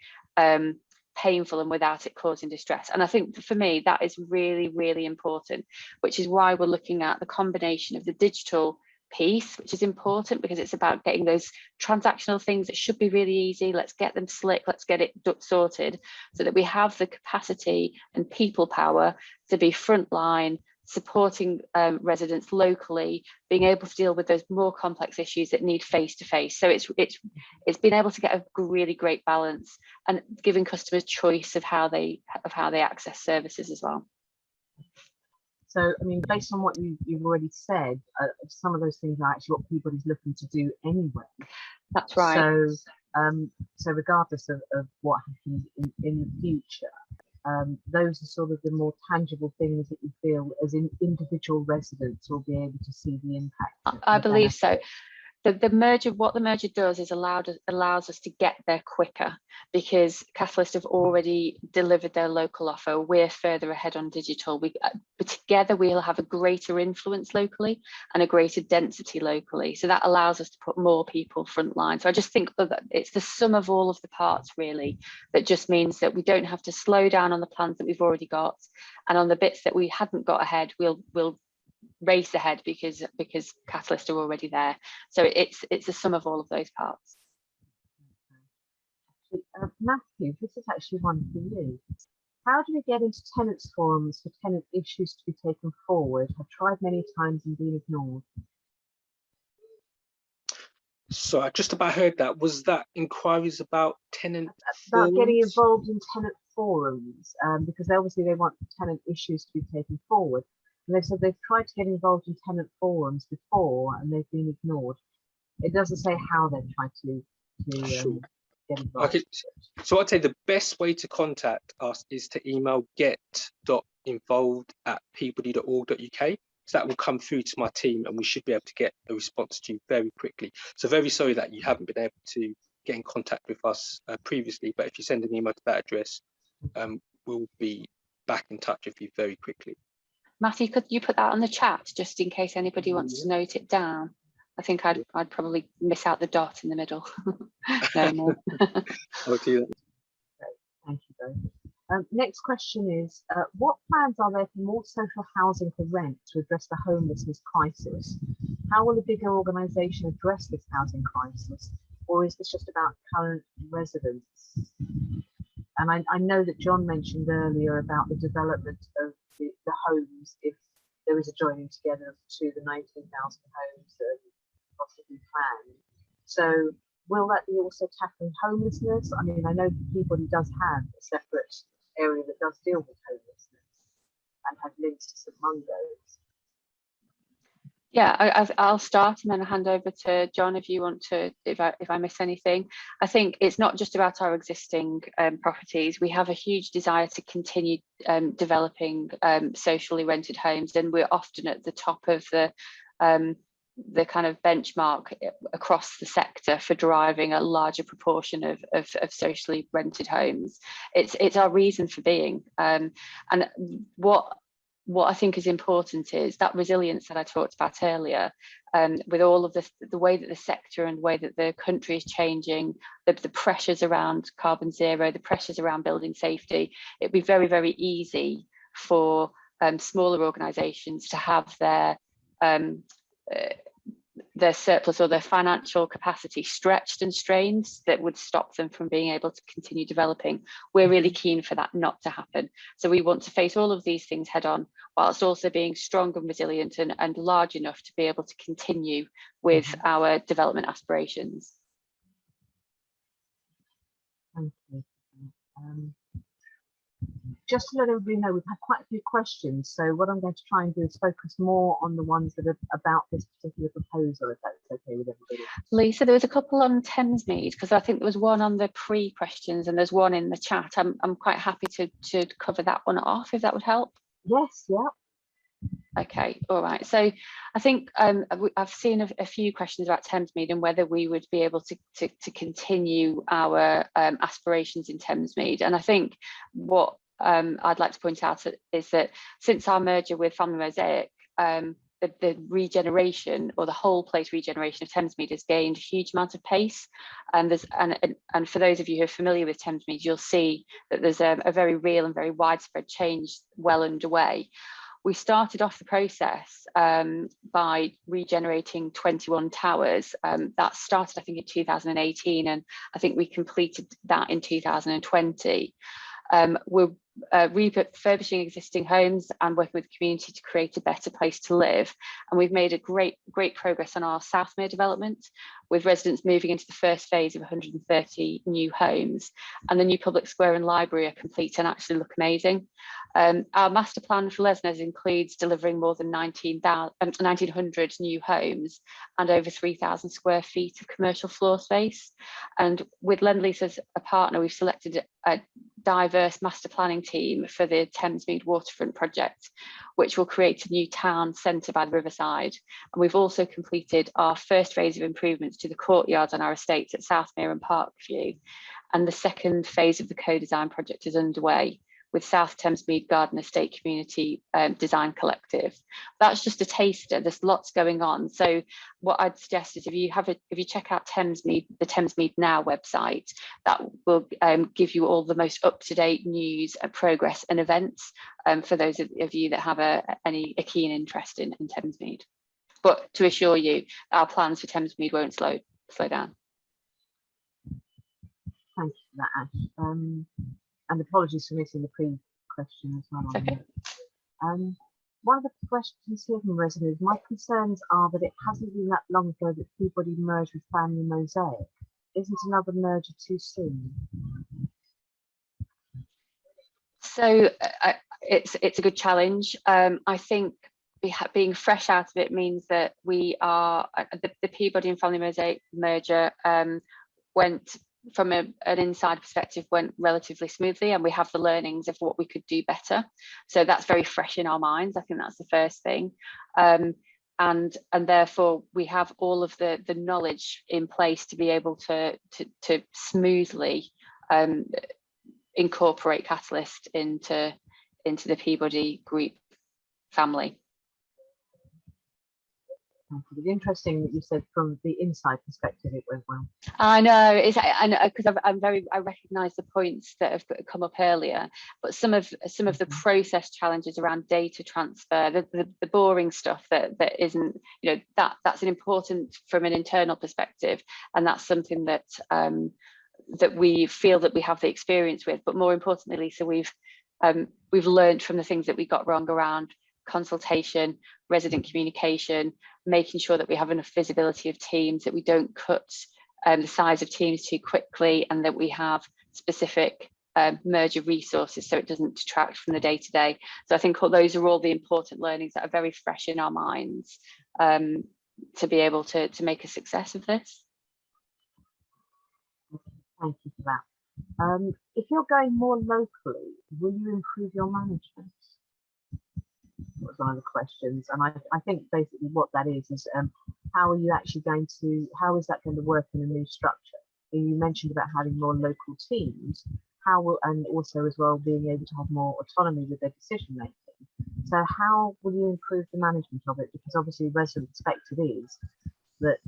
painful and without it causing distress. And I think for me that is really, really important, which is why we're looking at the combination of the digital piece, which is important because it's about getting those transactional things that should be really easy. Let's get them slick, let's get it sorted, so that we have the capacity and people power to be frontline, supporting residents locally, being able to deal with those more complex issues that need face-to-face. So it's been able to get a really great balance and giving customers choice of how they access services as well. So, I mean, based on what you've already said, some of those things are actually what Peabody's looking to do anyway. That's right. So, so regardless of what happens in the future, those are sort of the more tangible things that you feel as individual residents will be able to see the impact. I believe so. The merger, what the merger does is allows us to get there quicker, because Catalyst have already delivered their local offer. We're further ahead on digital. But together we'll have a greater influence locally and a greater density locally. So that allows us to put more people frontline. So I just think that it's the sum of all of the parts really that just means that we don't have to slow down on the plans that we've already got, and on the bits that we hadn't got ahead, we'll race ahead because Catalyst are already there. So it's a sum of all of those parts. Matthew, this is actually one for you. How do we get into tenants forums for tenant issues to be taken forward? I've tried many times and been ignored. So I just about heard that. Was that inquiries about tenant about forums? getting involved in tenant forums, because obviously they want tenant issues to be taken forward. And they said they've tried to get involved in tenant forums before and they've been ignored. It doesn't say how they've tried to Sure. get involved. Okay. So I'd say the best way to contact us is to email get.involved@peabody.org.uk. So that will come through to my team and we should be able to get a response to you very quickly. So very sorry that you haven't been able to get in contact with us previously, but if you send an email to that address, we'll be back in touch with you very quickly. Matthew, could you put that on the chat just in case anybody wants to note it down? I think I'd probably miss out the dot in the middle. No. I'll do that. Thank you both. Next question is, what plans are there for more social housing for rent to address the homelessness crisis? How will a bigger organisation address this housing crisis? Or is this just about current residents? And I know that John mentioned earlier about the development of the homes, if there is a joining together to the 19,000 homes that are possibly planned. So will that be also tackling homelessness? I mean, I know Peabody does have a separate area that does deal with homelessness and have links to St Mungo's. Yeah, I'll start and then I'll hand over to John if you want to, if I miss anything. I think it's not just about our existing properties. We have a huge desire to continue developing socially rented homes, and we're often at the top of the kind of benchmark across the sector for driving a larger proportion of socially rented homes. It's our reason for being, and what I think is important is that resilience that I talked about earlier, with all of the way that the sector and the way that the country is changing, the pressures around carbon zero, the pressures around building safety. It'd be very, very easy for smaller organisations to have their surplus or their financial capacity stretched and strained that would stop them from being able to continue developing. We're really keen for that not to happen. So we want to face all of these things head on, whilst also being strong and resilient and large enough to be able to continue with our development aspirations. Thank you. Just to let everybody know, we've had quite a few questions. So what I'm going to try and do is focus more on the ones that are about this particular proposal, if that's okay with everybody. Lisa, there was a couple on Thamesmead, because I think there was one on the pre-questions and there's one in the chat. I'm quite happy to cover that one off, if that would help. Yes, yeah. Okay, all right. So I think I've seen a few questions about Thamesmead and whether we would be able to continue our aspirations in Thamesmead. And I think what I'd like to point out is that since our merger with Family Mosaic, the regeneration or the whole place regeneration of Thamesmead has gained a huge amount of pace. And for those of you who are familiar with Thamesmead, you'll see that there's a very real and very widespread change well underway. We started off the process by regenerating 21 towers. That started, I think, in 2018, and I think we completed that in 2020. We're refurbishing existing homes and working with the community to create a better place to live. And we've made a great progress on our Southmere development, with residents moving into the first phase of 130 new homes. And the new public square and library are complete and actually look amazing. Our master plan for Lesners includes delivering more than 1,900 new homes and over 3,000 square feet of commercial floor space. And with Lendlease as a partner, we've selected a diverse master planning team for the Thamesmead waterfront project, which will create a new town centre by the riverside. And we've also completed our first phase of improvements to the courtyards on our estates at Southmere and Parkview. And the second phase of the co-design project is underway with South Thamesmead Garden Estate Community Design Collective. That's just a taster. There's lots going on. So what I'd suggest is if you check out Thamesmead, the Thamesmead Now website, that will give you all the most up-to-date news, progress and events for those of you that have a keen interest in Thamesmead. But to assure you, our plans for Thamesmead won't slow down. Thank you for that, Ash. And apologies for missing the pre-question as well. Okay. One of the questions here from residents, my concerns are that it hasn't been that long ago that Peabody merged with Family Mosaic. Isn't another merger too soon? So it's a good challenge. I think being fresh out of it means that we are the Peabody and Family Mosaic merger went from an inside perspective went relatively smoothly, and we have the learnings of what we could do better. So that's very fresh in our minds. I think that's the first thing. And therefore we have all of the knowledge in place to be able to smoothly incorporate Catalyst into the Peabody group family. It's interesting that you said from the inside perspective it went well. I know, because I recognise the points that have come up earlier, but some of the process challenges around data transfer, the boring stuff that isn't, that's an important from an internal perspective, and that's something that that we feel that we have the experience with. But more importantly, Lisa, we've learned from the things that we got wrong around consultation, resident communication, making sure that we have enough visibility of teams, that we don't cut the size of teams too quickly, and that we have specific merge of resources so it doesn't detract from the day-to-day. So I think those are all the important learnings that are very fresh in our minds to be able to make a success of this. Thank you for that. If you're going more locally, will you improve your management? That was one of the questions, and I think basically what that is how are you actually how is that going to work in a new structure? You mentioned about having more local teams, and also as well being able to have more autonomy with their decision making. So how will you improve the management of it? Because obviously resident perspective is that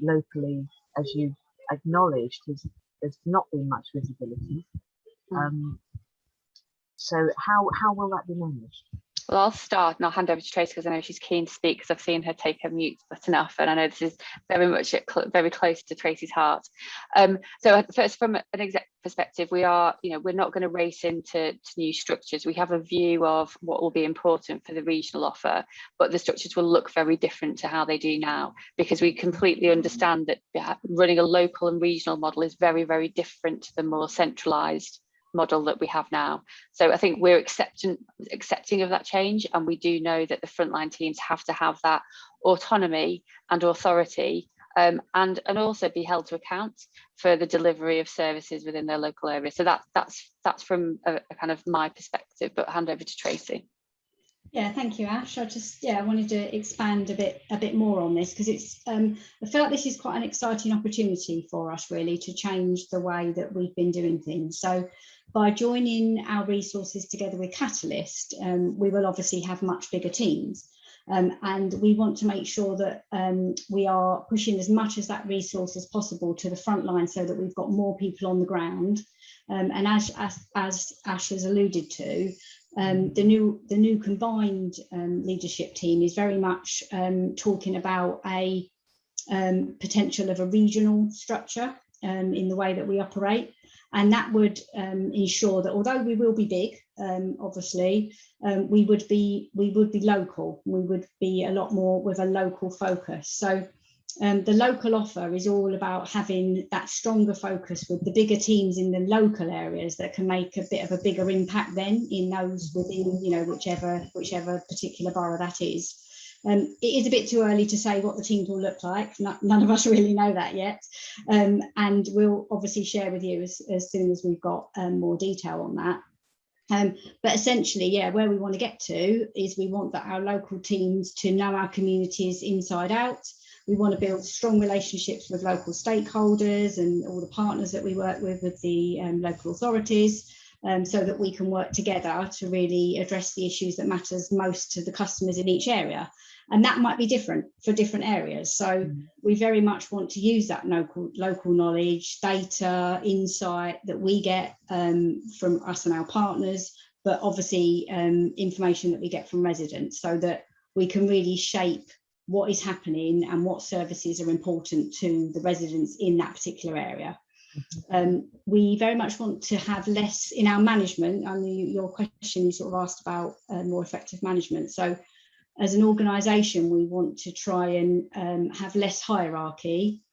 locally, as you acknowledged, there's not been much visibility. So how will that be managed? Well, I'll start and I'll hand over to Tracy because I know she's keen to speak because I've seen her take her mute button off, and I know this is very much very close to Tracy's heart. So first, from an exec perspective, we're not going to race into new structures. We have a view of what will be important for the regional offer, but the structures will look very different to how they do now, because we completely understand that running a local and regional model is very, very different to the more centralised model that we have now. So I think we're accepting of that change, and we do know that the frontline teams have to have that autonomy and authority, and also be held to account for the delivery of services within their local area. So that's from a kind of my perspective, but hand over to Tracy. Yeah, thank you, Ash. I wanted to expand a bit more on this, because I feel like this is quite an exciting opportunity for us, really, to change the way that we've been doing things. So by joining our resources together with Catalyst, we will obviously have much bigger teams. And we want to make sure that we are pushing as much as that resource as possible to the front line, so that we've got more people on the ground. And as Ash has alluded to, the new combined leadership team is very much talking about a potential of a regional structure in the way that we operate, and that would ensure that although we will be big, obviously, we would be local. We would be a lot more with a local focus. So the local offer is all about having that stronger focus with the bigger teams in the local areas that can make a bit of a bigger impact then in those within, whichever particular borough that is. It is a bit too early to say what the teams will look like. None of us really know that yet. And we'll obviously share with you as soon as we've got more detail on that. But essentially, where we want to get to is we want our local teams to know our communities inside out. We want to build strong relationships with local stakeholders and all the partners that we work with the local authorities, so that we can work together to really address the issues that matters most to the customers in each area. And that might be different for different areas. So we very much want to use that local knowledge, data, insight that we get from us and our partners, but obviously information that we get from residents, so that we can really shape what is happening and what services are important to the residents in that particular area. We very much want to have less in our management. I mean, your question, you sort of asked about more effective management. So as an organisation, we want to try and have less hierarchy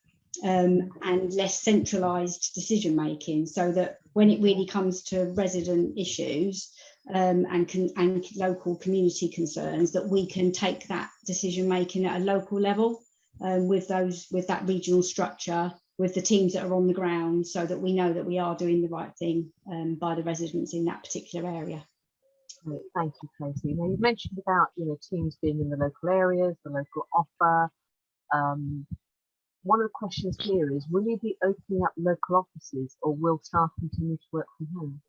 and less centralised decision making, so that when it really comes to resident issues and local community concerns, that we can take that decision making at a local level with that regional structure, with the teams that are on the ground, so that we know that we are doing the right thing by the residents in that particular area. Great, thank you, Tracy. Now, you mentioned about teams being in the local areas, the local offer. One of the questions here is, will you be opening up local offices, or will staff continue to work from home?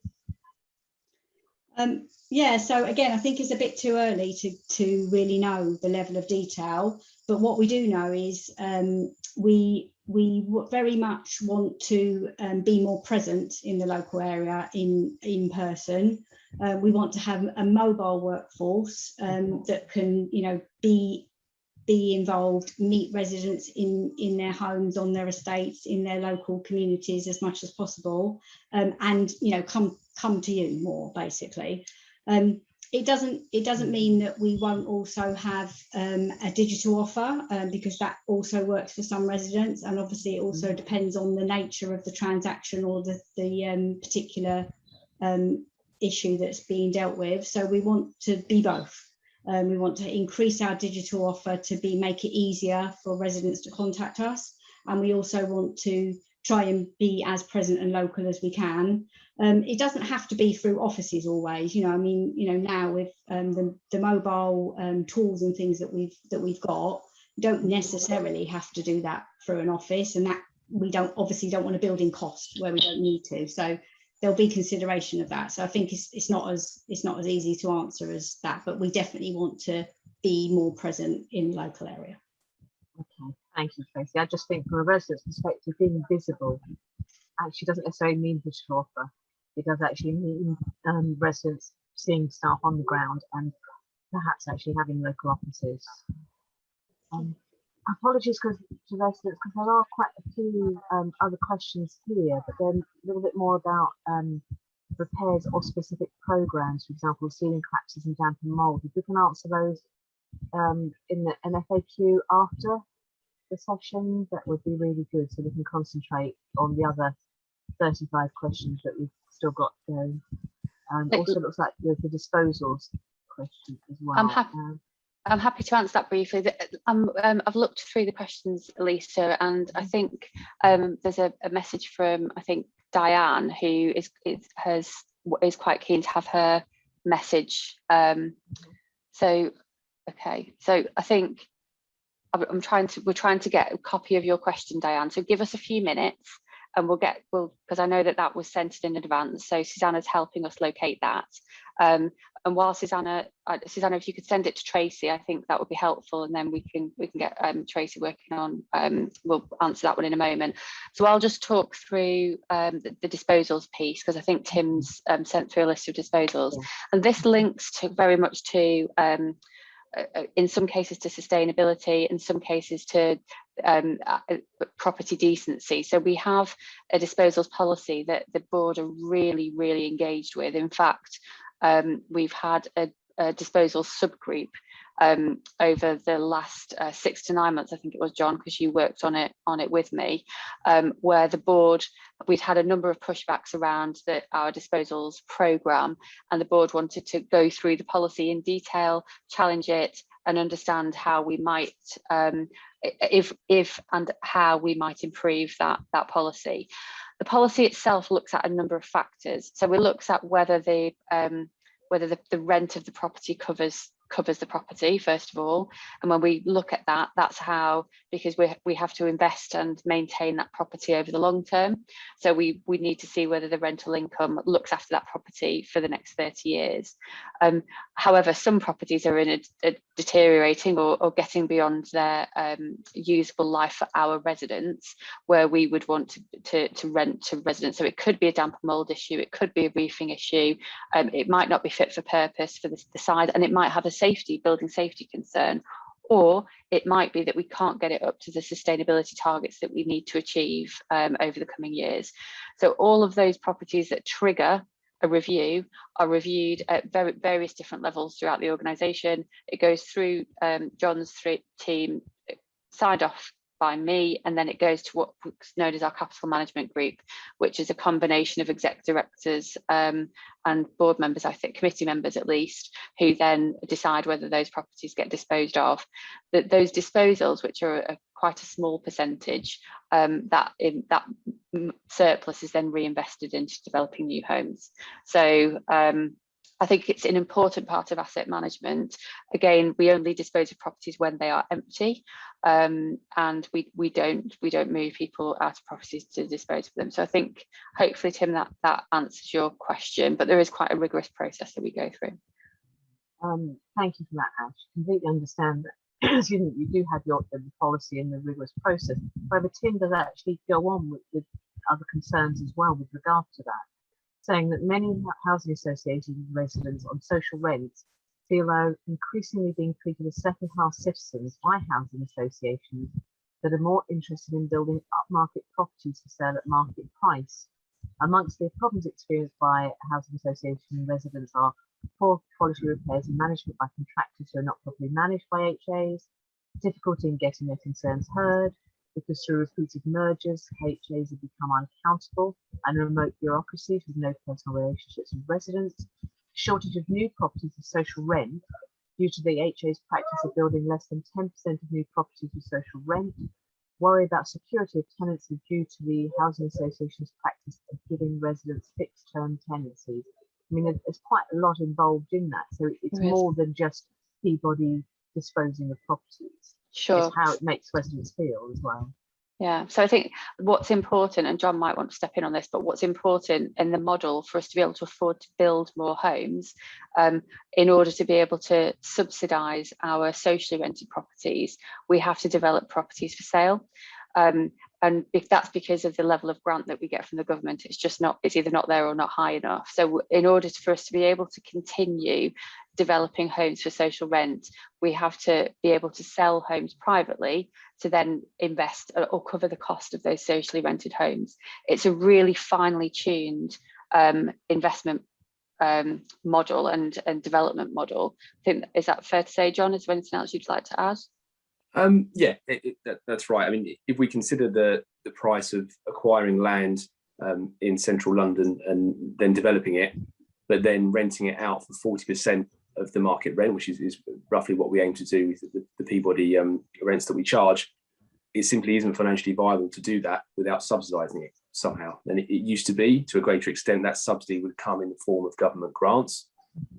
So again, I think it's a bit too early to really know the level of detail, but what we do know is we very much want to be more present in the local area in person. We want to have a mobile workforce that can be involved, meet residents in their homes, on their estates, in their local communities as much as possible, and come to you more, basically. It doesn't mean that we won't also have a digital offer, because that also works for some residents, and obviously it also depends on the nature of the transaction or the particular issue that's being dealt with. So we want to be both. We want to increase our digital offer to make it easier for residents to contact us, and we also want to try and be as present and local as we can. It doesn't have to be through offices always, I mean, now with the mobile tools and things that we've got, you don't necessarily have to do that through an office, and that we obviously don't want to build in cost where we don't need to. So there'll be consideration of that. So I think it's not as easy to answer as that, but we definitely want to be more present in the local area. Okay, thank you, Tracy. I just think from a resident's perspective, being visible actually doesn't necessarily mean digital offer. It does actually mean residents seeing staff on the ground and perhaps actually having local offices. Apologies to residents, because there are quite a few other questions here, but then a little bit more about repairs or specific programs, for example, ceiling collapses and damp and mould. If we can answer those in an FAQ after the session, that would be really good, so we can concentrate on the other 35 questions that we've still got going. Also looks like the disposals question as well. I'm happy to answer that briefly. I've looked through the questions, Lisa, and I think there's a message from, I think, Diane, who is quite keen to have her message. So I think we're trying to get a copy of your question, Diane. So give us a few minutes, and because I know that was sent in advance. So Susannah's helping us locate that. And while Susannah, if you could send it to Tracy, I think that would be helpful, and then we can get Tracy working on. We'll answer that one in a moment. So I'll just talk through the disposals piece, because I think Tim's sent through a list of disposals, and this links very much to in some cases to sustainability, in some cases to property decency. So we have a disposals policy that the board are really, really engaged with. In fact, we've had a disposal subgroup over the last 6 to 9 months, I think it was, John, because you worked on it with me, where the board, we'd had a number of pushbacks around our disposals programme, and the board wanted to go through the policy in detail, challenge it, and understand how we might, if and how we might improve that policy. The policy itself looks at a number of factors. So it looks at whether the rent of the property covers the property, first of all, and when we look at that, that's how, because we have to invest and maintain that property over the long term, so we need to see whether the rental income looks after that property for the next 30 years. However, some properties are in a deteriorating or getting beyond their usable life for our residents, where we would want to rent to residents. So it could be a damp and mould issue, it could be a roofing issue, it might not be fit for purpose for the size, and it might have a building safety concern, or it might be that we can't get it up to the sustainability targets that we need to achieve over the coming years. So all of those properties that trigger a review are reviewed at various different levels throughout the organisation. It goes through John's team, signed off by me, and then it goes to what's known as our capital management group, which is a combination of exec directors and board members, I think committee members at least, who then decide whether those properties get disposed of. Those disposals, which are quite a small percentage, that surplus is then reinvested into developing new homes. So I think it's an important part of asset management. Again, we only dispose of properties when they are empty, and we don't move people out of properties to dispose of them. So I think hopefully, Tim, that answers your question, but there is quite a rigorous process that we go through. Thank you for that, Ash. Completely understand that. Excuse me, you do have the policy and the rigorous process. However, Tim does actually go on with other concerns as well with regard to that, saying that many housing associations and residents on social rents feel are increasingly being treated as second-class citizens by housing associations that are more interested in building upmarket properties for sale at market price. Amongst the problems experienced by housing association residents are poor quality repairs and management by contractors who are not properly managed by HAs, difficulty in getting their concerns heard, because through repeated mergers, HAs have become unaccountable and remote bureaucracies with no personal relationships with residents, shortage of new properties of social rent due to the HA's practice of building less than 10% of new properties with social rent, worry about security of tenancy due to the housing association's practice of giving residents fixed term tenancies. I mean, there's quite a lot involved in that. So it's more than just Peabody disposing of properties. Sure. It's how it makes residents feel as well. Yeah, so I think what's important, and John might want to step in on this, but what's important in the model for us to be able to afford to build more homes, in order to be able to subsidise our socially rented properties, we have to develop properties for sale. And if that's because of the level of grant that we get from the government, it's either not there or not high enough. So in order for us to be able to continue developing homes for social rent, we have to be able to sell homes privately to then invest or cover the cost of those socially rented homes. It's a really finely tuned investment model and development model. I think, is that fair to say, John? Is there anything else you'd like to add? Yeah, that's right. I mean, if we consider the price of acquiring land in central London and then developing it, but then renting it out for 40% of the market rent, which is roughly what we aim to do with the Peabody rents that we charge, it simply isn't financially viable to do that without subsidising it somehow. And it used to be, to a greater extent, that subsidy would come in the form of government grants,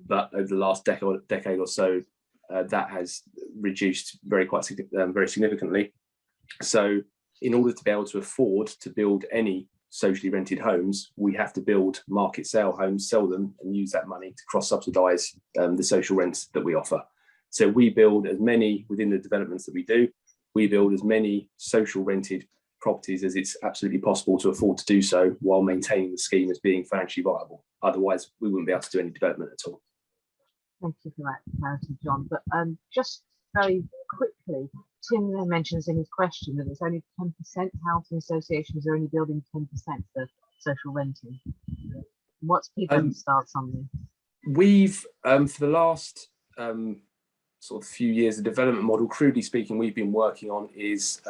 but over the last decade or so, that has reduced very significantly. So in order to be able to afford to build any socially rented homes, we have to build market sale homes, sell them, and use that money to cross-subsidise the social rents that we offer. So we build as many, within the developments that we do, we build as many social rented properties as it's absolutely possible to afford to do so while maintaining the scheme as being financially viable. Otherwise, we wouldn't be able to do any development at all. Thank you for that clarity, John. But just very quickly, Tim there mentions in his question that it's only 10% housing associations are only building 10% for social renting. What's Peabody's stance on this? We've, for the last sort of few years, the development model, crudely speaking, we've been working on is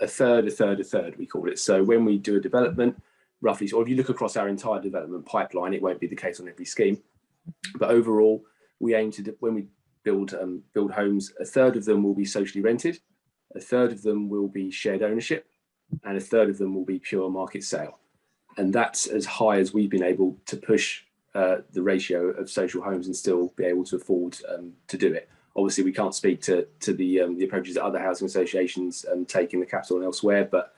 a third, we call it. So when we do a development, roughly, or if you look across our entire development pipeline, it won't be the case on every scheme, but overall, we aim to, when we build homes, a third of them will be socially rented, a third of them will be shared ownership, and a third of them will be pure market sale. And that's as high as we've been able to push the ratio of social homes and still be able to afford to do it. Obviously, we can't speak to the approaches that other housing associations take in the capital and elsewhere, but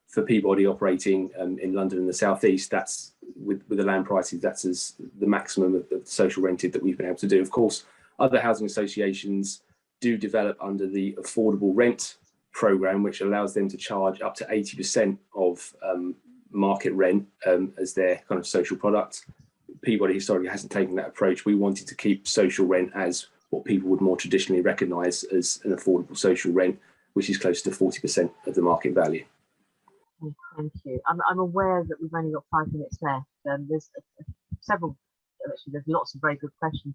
for Peabody operating in London and the South East, that's with the land prices, that's as the maximum of the social rented that we've been able to do. Of course, other housing associations do develop under the affordable rent programme, which allows them to charge up to 80% of market rent as their kind of social product. Peabody historically hasn't taken that approach. We wanted to keep social rent as what people would more traditionally recognise as an affordable social rent, which is close to 40% of the market value. Thank you. I'm aware that we've only got 5 minutes left. There's there's lots of very good questions.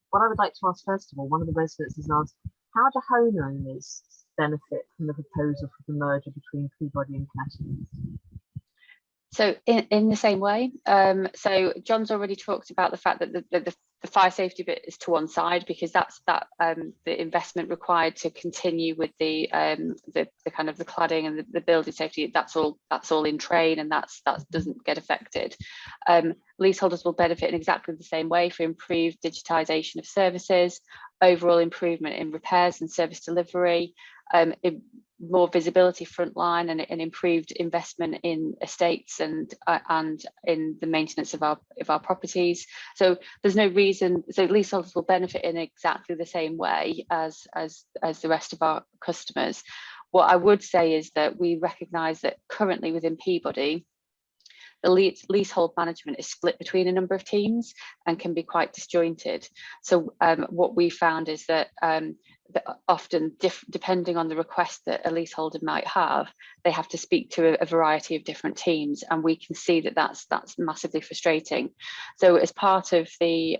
What I would like to ask, first of all, one of the residents has asked, how do homeowners benefit from the proposal for the merger between Peabody and Tenants? So in the same way, so John's already talked about the fact that the fire safety bit is to one side, because that's the investment required to continue with the kind of the cladding and the building safety. That's all in train, and that doesn't get affected. Leaseholders will benefit in exactly the same way for improved digitisation of services, overall improvement in repairs and service delivery, more visibility frontline, and improved investment in estates and in the maintenance of our properties. So there's no reason, so leaseholders will benefit in exactly the same way as the rest of our customers. What I would say is that we recognise that currently within Peabody, the leasehold management is split between a number of teams and can be quite disjointed. So what we found is that often, depending on the request that a leaseholder might have, they have to speak to a variety of different teams, and we can see that that's massively frustrating. So as part of the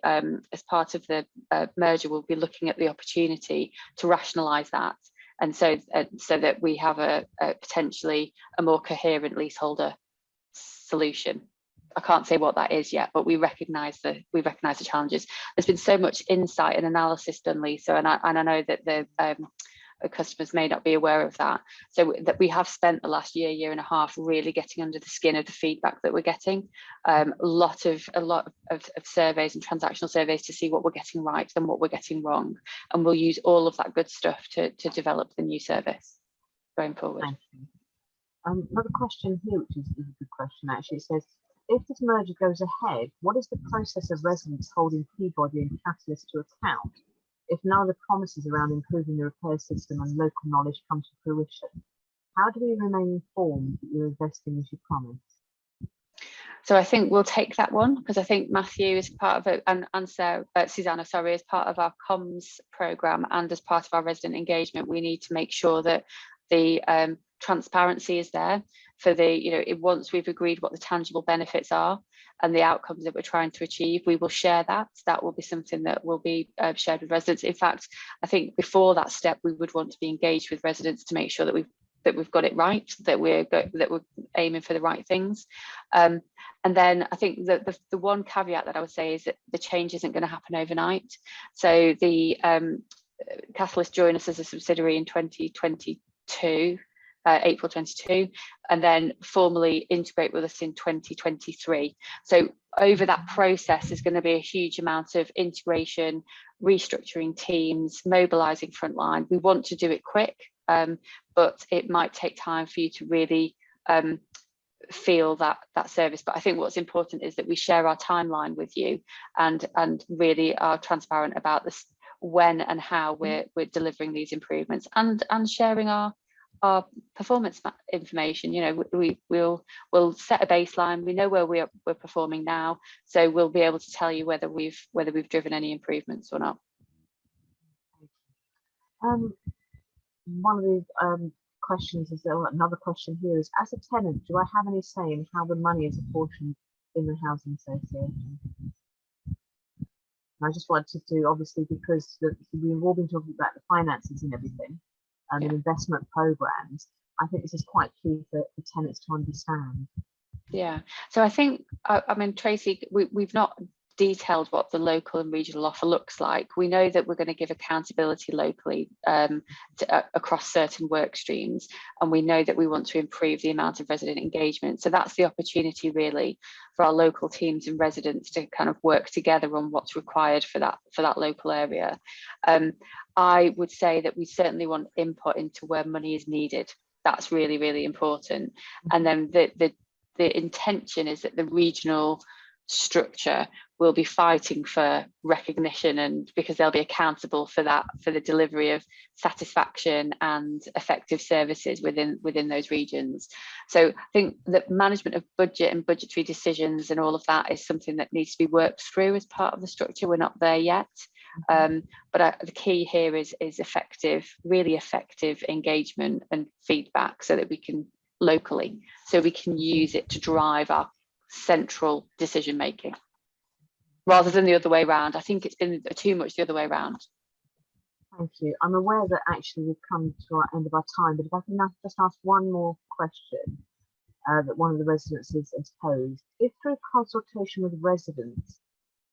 merger, we'll be looking at the opportunity to rationalise that and so that we have a potentially a more coherent leaseholder solution. I can't say what that is yet, but we recognise the challenges. There's been so much insight and analysis done, Lisa, and I know that the customers may not be aware of that. So that we have spent the last year and a half really getting under the skin of the feedback that we're getting. A lot of surveys and transactional surveys to see what we're getting right and what we're getting wrong, and we'll use all of that good stuff to develop the new service going forward. Thank you. Another question here, which is a good question actually. It says, if this merger goes ahead, what is the process of residents holding Peabody and Catalyst to account if none of the promises around improving the repair system and local knowledge come to fruition? How do we remain informed that you're investing as you promised? So I think we'll take that one, because I think Matthew is part of it, and Susannah, sorry, is part of our comms programme, and as part of our resident engagement, we need to make sure that the transparency is there for the, once we've agreed what the tangible benefits are and the outcomes that we're trying to achieve, we will share that. That will be something that will be shared with residents. In fact, I think before that step, we would want to be engaged with residents to make sure that we've got it right, that we're aiming for the right things. And then I think that the one caveat that I would say is that the change isn't going to happen overnight. So the Catalyst joined us as a subsidiary in 2022. April 22, and then formally integrate with us in 2023. So over that process, there's going to be a huge amount of integration, restructuring teams, mobilising frontline. We want to do it quick, but it might take time for you to really feel that service. But I think what's important is that we share our timeline with you and really are transparent about this, when and how we're delivering these improvements, and sharing our performance information. We'll set a baseline. We know where we're performing now, so we'll be able to tell you whether we've driven any improvements or not. One of the questions is, another question here is, as a tenant, do I have any say in how the money is apportioned in the housing association? And I just wanted to, obviously, because we've all been talking about the finances and everything, and investment programs, I think this is quite key for tenants to understand. Yeah. So I think, I mean, Tracy, we've not detailed what the local and regional offer looks like. We know that we're going to give accountability locally across certain work streams, and we know that we want to improve the amount of resident engagement. So that's the opportunity really for our local teams and residents to kind of work together on what's required for that local area. I would say that we certainly want input into where money is needed. That's really, really important. And then the intention is that the regional structure will be fighting for recognition, and because they'll be accountable for that, for the delivery of satisfaction and effective services within those regions. So I think that management of budget and budgetary decisions and all of that is something that needs to be worked through as part of the structure. We're not there yet. But the key here is really effective engagement and feedback, so that we can locally, so we can use it to drive our central decision making, rather than the other way around. I think it's been too much the other way around. Thank you. I'm aware that actually we've come to our end of our time, but if I can just ask one more question that one of the residents has posed. If through consultation with residents,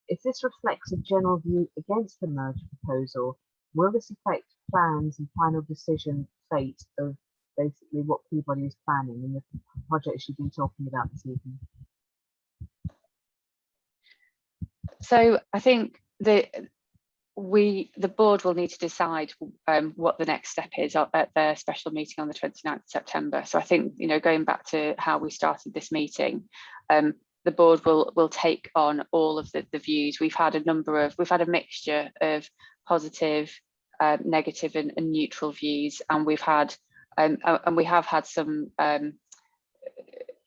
if this reflects a general view against the merger proposal, will this affect plans and final decision fate of basically what Peabody is planning and the projects you've been talking about this evening? So I think the board will need to decide what the next step is at their special meeting on the 29th of September. So I think, going back to how we started this meeting, the board will take on all of the views. We've had a mixture of positive, negative and neutral views, and we have had some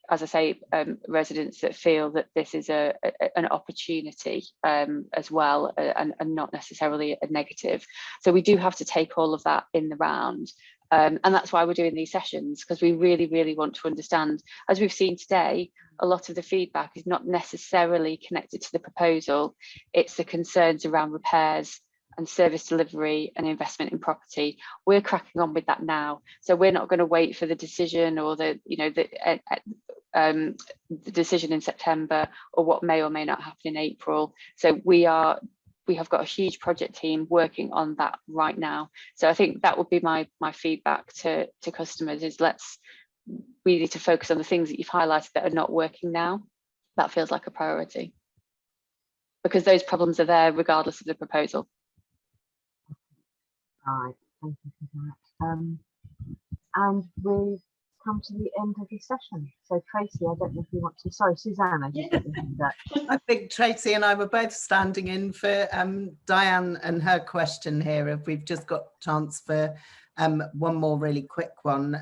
as I say, residents that feel that this is an opportunity as well, and not necessarily a negative. So we do have to take all of that in the round. And that's why we're doing these sessions, because we really, really want to understand, as we've seen today, a lot of the feedback is not necessarily connected to the proposal. It's the concerns around repairs and service delivery and investment in property. We're cracking on with that now. So we're not going to wait for the decision or the decision in September or what may or may not happen in April. So we have got a huge project team working on that right now. So I think that would be my feedback to customers is we need to focus on the things that you've highlighted that are not working now. That feels like a priority because those problems are there regardless of the proposal. All right, thank you for that. And we've come to the end of the session. So Tracy, I don't know if you want to, sorry, Susannah, you don't know that. I think Tracy and I were both standing in for Diane and her question here. If we've just got a chance for one more really quick one.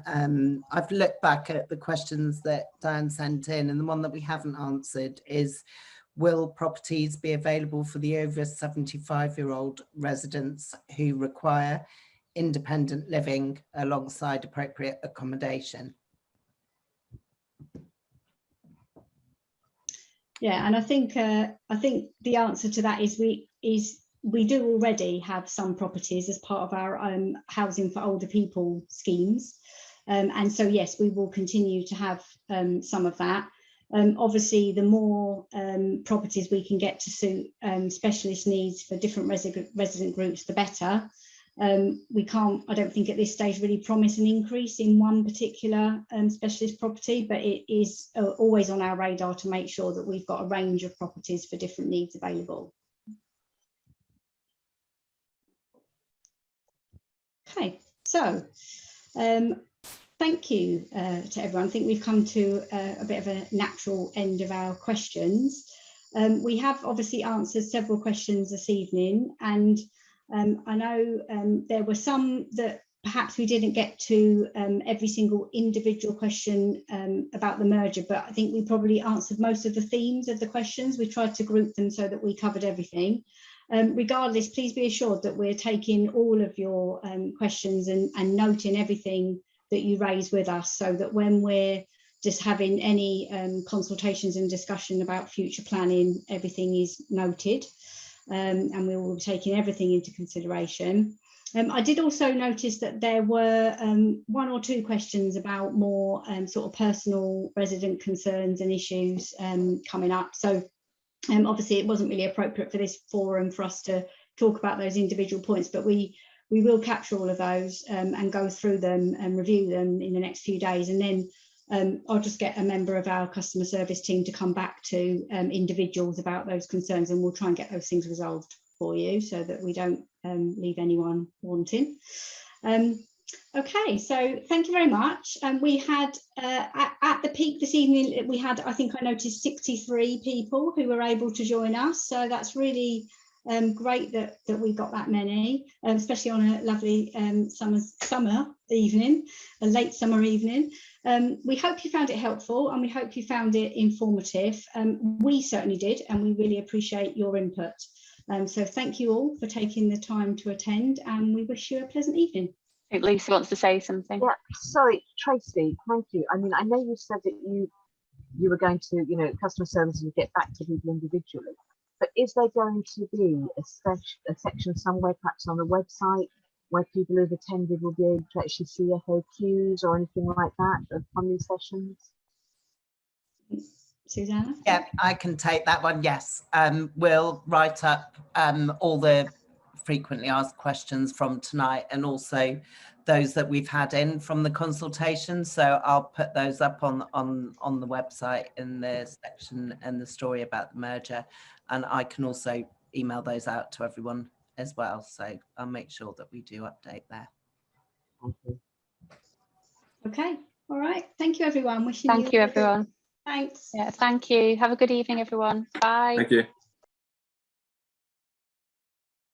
I've looked back at the questions that Diane sent in, and the one that we haven't answered is, will properties be available for the over 75-year-old residents who require independent living alongside appropriate accommodation? Yeah, and I think the answer to that is we do already have some properties as part of our housing for older people schemes, and so yes, we will continue to have some of that. Obviously, the more properties we can get to suit specialist needs for different resident groups, the better. We can't, I don't think at this stage, really promise an increase in one particular specialist property, but it is always on our radar to make sure that we've got a range of properties for different needs available. Okay, so thank you to everyone. I think we've come to a bit of a natural end of our questions. We have obviously answered several questions this evening, and I know there were some that perhaps we didn't get to every single individual question about the merger, but I think we probably answered most of the themes of the questions. We tried to group them so that we covered everything. Regardless, please be assured that we're taking all of your questions and noting everything that you raise with us, so that when we're just having any consultations and discussion about future planning, everything is noted. And we will be taking everything into consideration. I did also notice that there were one or two questions about more sort of personal resident concerns and issues coming up. So obviously it wasn't really appropriate for this forum for us to talk about those individual points, but we will capture all of those and go through them and review them in the next few days. And then I'll just get a member of our customer service team to come back to individuals about those concerns, and we'll try and get those things resolved for you so that we don't leave anyone wanting. Okay, so thank you very much. We had at the peak this evening, we had, I think I noticed 63 people who were able to join us. So that's really great that we got that many, especially on a lovely summer evening, a late summer evening. We hope you found it helpful, and we hope you found it informative. We certainly did, and we really appreciate your input. So thank you all for taking the time to attend, and we wish you a pleasant evening. I think Lisa wants to say something. Yeah, sorry, Tracy, thank you. I mean, I know you said that you were going to, customer services would get back to people individually, but is there going to be a section somewhere, perhaps on the website, where people who've attended will be able to actually see FAQs or anything like that on these sessions? Susannah? Yeah, I can take that one. Yes, we'll write up all the frequently asked questions from tonight, and also those that we've had in from the consultation. So I'll put those up on the website in the section and the story about the merger, and I can also email those out to everyone as well. So I'll make sure that we do update there. Thank you. Okay, all right. Thank you, everyone. Thank you, everyone. Thanks. Yeah, thank you. Have a good evening, everyone. Bye. Thank you.